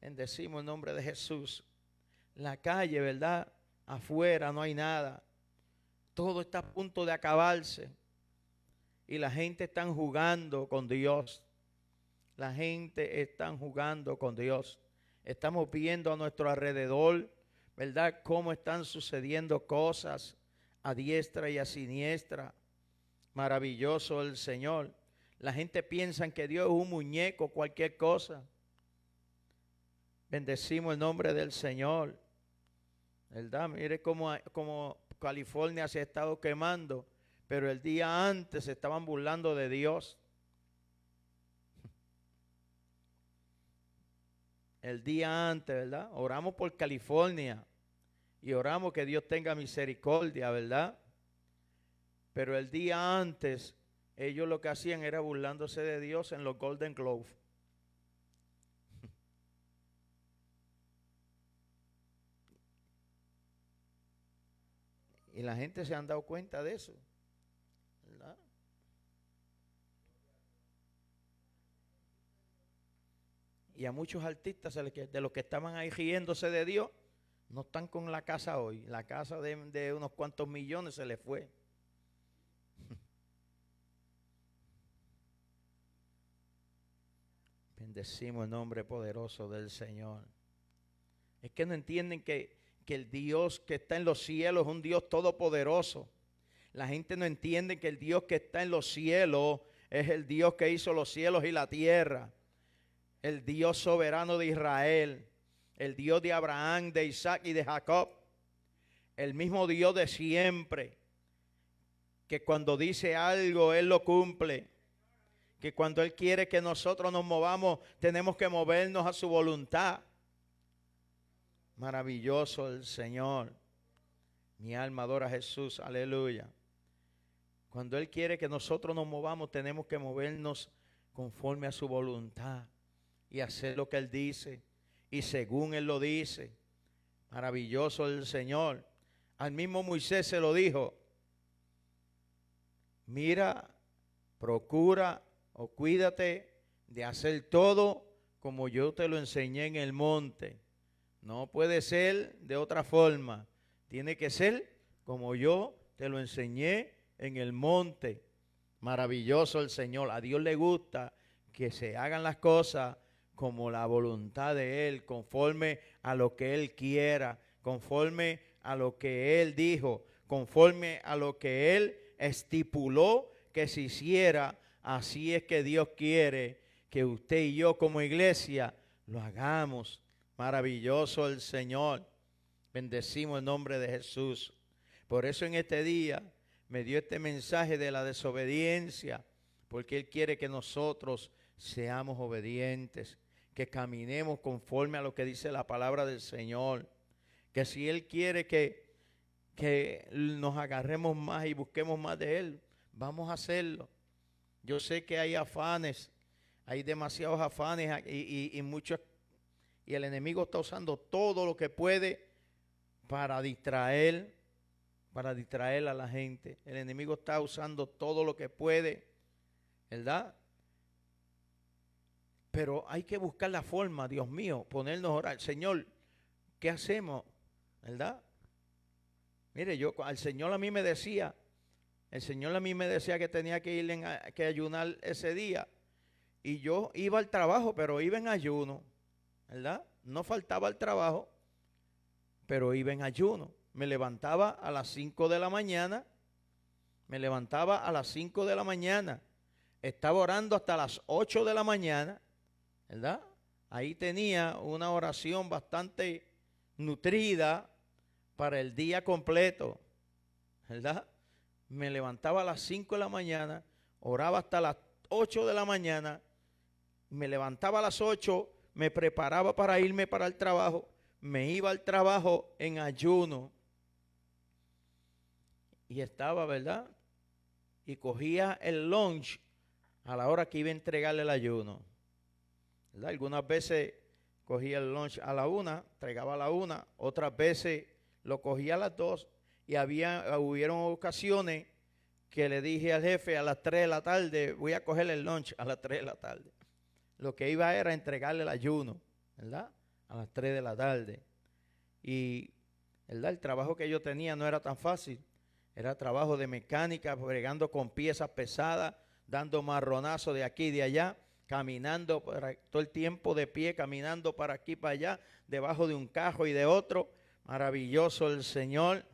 Bendecimos el nombre de Jesús. La calle, ¿verdad? Afuera no hay nada. Todo está a punto de acabarse. Y la gente está jugando con Dios. La gente está jugando con Dios. Estamos viendo a nuestro alrededor, ¿verdad? Cómo están sucediendo cosas a diestra y a siniestra. Maravilloso el Señor. La gente piensa que Dios es un muñeco, cualquier cosa. Bendecimos el nombre del Señor, ¿verdad? Mire cómo California se ha estado quemando, pero el día antes se estaban burlando de Dios. El día antes, ¿verdad? Oramos por California y oramos que Dios tenga misericordia, ¿verdad? Pero el día antes, ellos lo que hacían era burlándose de Dios en los Golden Globes. Y la gente se han dado cuenta de eso, ¿verdad? Y a muchos artistas de los que estaban ahí riéndose de Dios, no están con la casa hoy. La casa de unos cuantos millones se les fue. Bendecimos el nombre poderoso del Señor. Es que no entienden que el Dios que está en los cielos es un Dios todopoderoso. La gente no entiende que el Dios que está en los cielos es el Dios que hizo los cielos y la tierra. El Dios soberano de Israel, el Dios de Abraham, de Isaac y de Jacob, el mismo Dios de siempre, que cuando dice algo, Él lo cumple, que cuando Él quiere que nosotros nos movamos, tenemos que movernos a su voluntad. Maravilloso el Señor. Mi alma adora a Jesús, aleluya. Cuando Él quiere que nosotros nos movamos, tenemos que movernos conforme a su voluntad y hacer lo que Él dice y según Él lo dice. Maravilloso el Señor. Al mismo Moisés se lo dijo: mira, procura o cuídate de hacer todo como yo te lo enseñé en el monte. No puede ser de otra forma. Tiene que ser como yo te lo enseñé en el monte. Maravilloso el Señor. A Dios le gusta que se hagan las cosas como la voluntad de Él, conforme a lo que Él quiera, conforme a lo que Él dijo, conforme a lo que Él estipuló que se hiciera. Así es que Dios quiere que usted y yo como iglesia lo hagamos. Maravilloso el Señor. Bendecimos el nombre de Jesús. Por eso en este día me dio este mensaje de la desobediencia, porque Él quiere que nosotros seamos obedientes, que caminemos conforme a lo que dice la palabra del Señor, que si Él quiere que nos agarremos más y busquemos más de Él, vamos a hacerlo. Yo sé que hay afanes, hay demasiados afanes y muchos, y el enemigo está usando todo lo que puede para distraer a la gente. El enemigo está usando todo lo que puede, ¿verdad? Pero hay que buscar la forma, Dios mío, ponernos a orar. Señor, ¿qué hacemos? ¿Verdad? Mire, el Señor a mí me decía que tenía que ir que ayunar ese día. Y yo iba al trabajo, pero iba en ayuno, ¿verdad? No faltaba al trabajo, pero iba en ayuno. Me levantaba a las 5 de la mañana. Estaba orando hasta las 8 de la mañana, ¿verdad? Ahí tenía una oración bastante nutrida para el día completo, ¿verdad? Me levantaba a las 5 de la mañana, oraba hasta las 8 de la mañana, me levantaba a las 8, me preparaba para irme para el trabajo, me iba al trabajo en ayuno y estaba, ¿verdad? Y cogía el lunch a la hora que iba a entregarle el ayuno, ¿verdad? Algunas veces cogía el lunch a la 1, entregaba a la 1, otras veces lo cogía a las 2 y hubieron ocasiones que le dije al jefe a las 3 de la tarde, voy a coger el lunch a las 3 de la tarde. Lo que iba era entregarle el ayuno, ¿verdad? A las 3 de la tarde. Y, ¿verdad? El trabajo que yo tenía no era tan fácil. Era trabajo de mecánica, bregando con piezas pesadas, dando marronazos de aquí y de allá, caminando todo el tiempo de pie, caminando para aquí y para allá, debajo de un cajo y de otro. Maravilloso el Señor,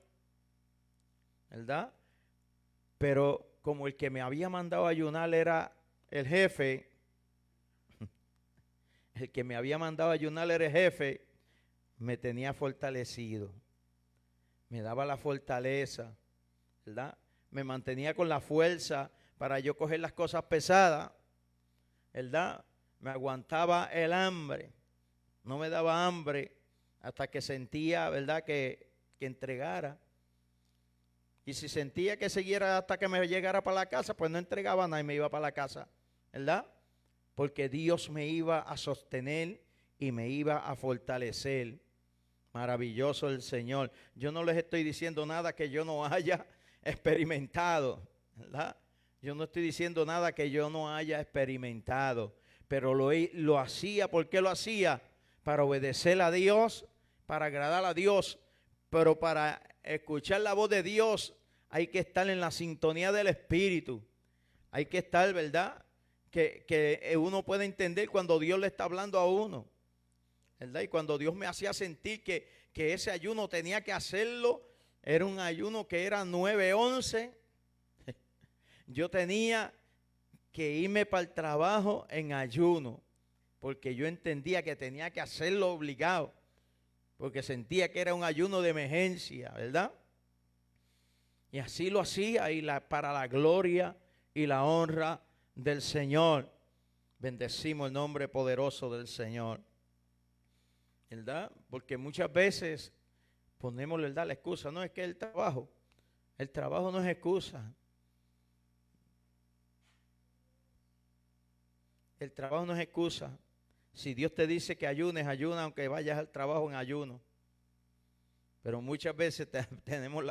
¿verdad? Pero como el que me había mandado a ayunar era el jefe, me tenía fortalecido, me daba la fortaleza, ¿verdad? Me mantenía con la fuerza para yo coger las cosas pesadas, ¿verdad? Me aguantaba el hambre, no me daba hambre hasta que sentía, ¿verdad?, que entregara. Y si sentía que siguiera hasta que me llegara para la casa, pues no entregaba nada y me iba para la casa, ¿verdad? Porque Dios me iba a sostener y me iba a fortalecer. Maravilloso el Señor. Yo no les estoy diciendo nada que yo no haya experimentado, ¿verdad? Yo no estoy diciendo nada que yo no haya experimentado, pero lo hacía. ¿Por qué lo hacía? Para obedecer a Dios, para agradar a Dios, pero para escuchar la voz de Dios hay que estar en la sintonía del Espíritu. Hay que estar, ¿verdad?, que uno puede entender cuando Dios le está hablando a uno, ¿verdad? Y cuando Dios me hacía sentir que ese ayuno tenía que hacerlo, era un ayuno que era 9-11, yo tenía que irme para el trabajo en ayuno, porque yo entendía que tenía que hacerlo obligado, porque sentía que era un ayuno de emergencia, ¿verdad? Y así lo hacía para la gloria y la honra del Señor. Bendecimos el nombre poderoso del Señor, ¿verdad? Porque muchas veces ponemos, ¿verdad?, la excusa. No, es que el trabajo no es excusa. El trabajo no es excusa. Si Dios te dice que ayunes, ayuna aunque vayas al trabajo en ayuno. Pero muchas veces tenemos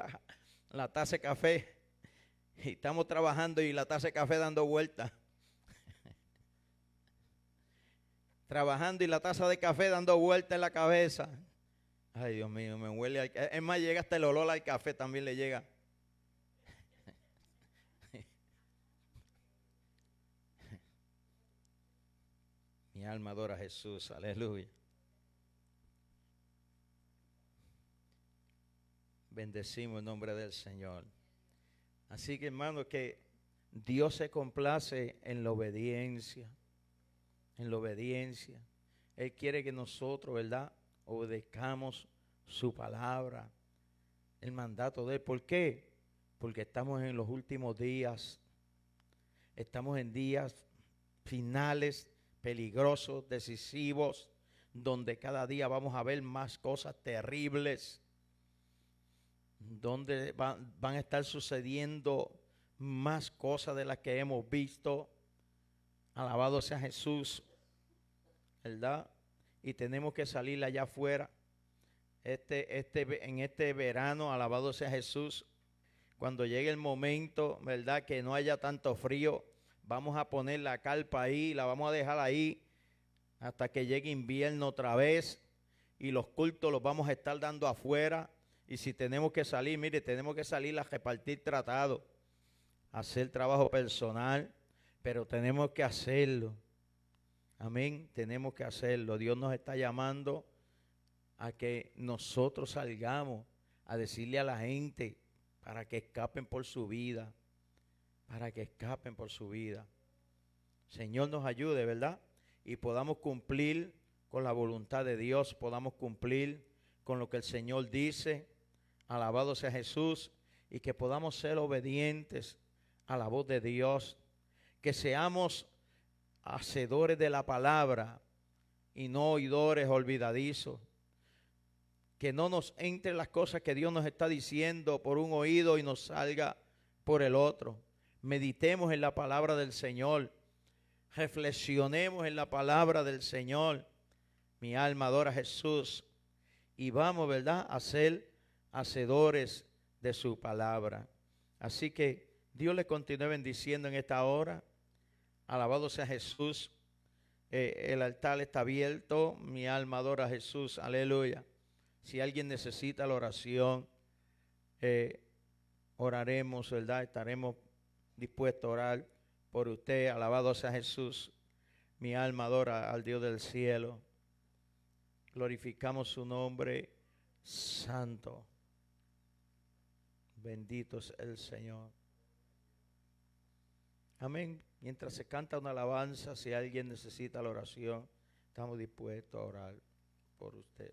la taza de café y estamos trabajando y la taza de café dando vueltas. Trabajando y la taza de café dando vueltas en la cabeza. Ay, Dios mío, me huele. Es más, llega hasta el olor al café, también le llega. Mi alma adora a Jesús, aleluya. Bendecimos el nombre del Señor. Así que, hermano, que Dios se complace en la obediencia. En la obediencia. Él quiere que nosotros, ¿verdad?, obedezcamos su palabra, el mandato de Él. ¿Por qué? Porque estamos en los últimos días. Estamos en días finales, peligrosos, decisivos, donde cada día vamos a ver más cosas terribles, donde van a estar sucediendo más cosas de las que hemos visto. Alabado sea Jesús, ¿verdad? Y tenemos que salir allá afuera. En este verano, alabado sea Jesús, cuando llegue el momento, ¿verdad? Que no haya tanto frío, vamos a poner la carpa ahí, la vamos a dejar ahí hasta que llegue invierno otra vez, y los cultos los vamos a estar dando afuera. Y si tenemos que salir, mire, tenemos que salir a repartir tratados, a hacer trabajo personal, pero tenemos que hacerlo. Amén, tenemos que hacerlo. Dios nos está llamando a que nosotros salgamos a decirle a la gente para que escapen por su vida, para que escapen por su vida. Señor nos ayude, ¿verdad? Y podamos cumplir con la voluntad de Dios, podamos cumplir con lo que el Señor dice. Alabado sea Jesús, y que podamos ser obedientes a la voz de Dios, que seamos hacedores de la palabra y no oidores olvidadizos, que no nos entren las cosas que Dios nos está diciendo por un oído y nos salga por el otro. Meditemos en la palabra del Señor, reflexionemos en la palabra del Señor. Mi alma adora a Jesús, y vamos, ¿verdad?, a ser hacedores de su palabra. Así que Dios les continúe bendiciendo en esta hora. Alabado sea Jesús. El altar está abierto. Mi alma adora a Jesús. Aleluya. Si alguien necesita la oración, oraremos, ¿verdad? Estaremos dispuestos a orar por usted. Alabado sea Jesús. Mi alma adora al Dios del cielo. Glorificamos su nombre santo. Bendito es el Señor. Amén. Mientras se canta una alabanza, si alguien necesita la oración, estamos dispuestos a orar por usted.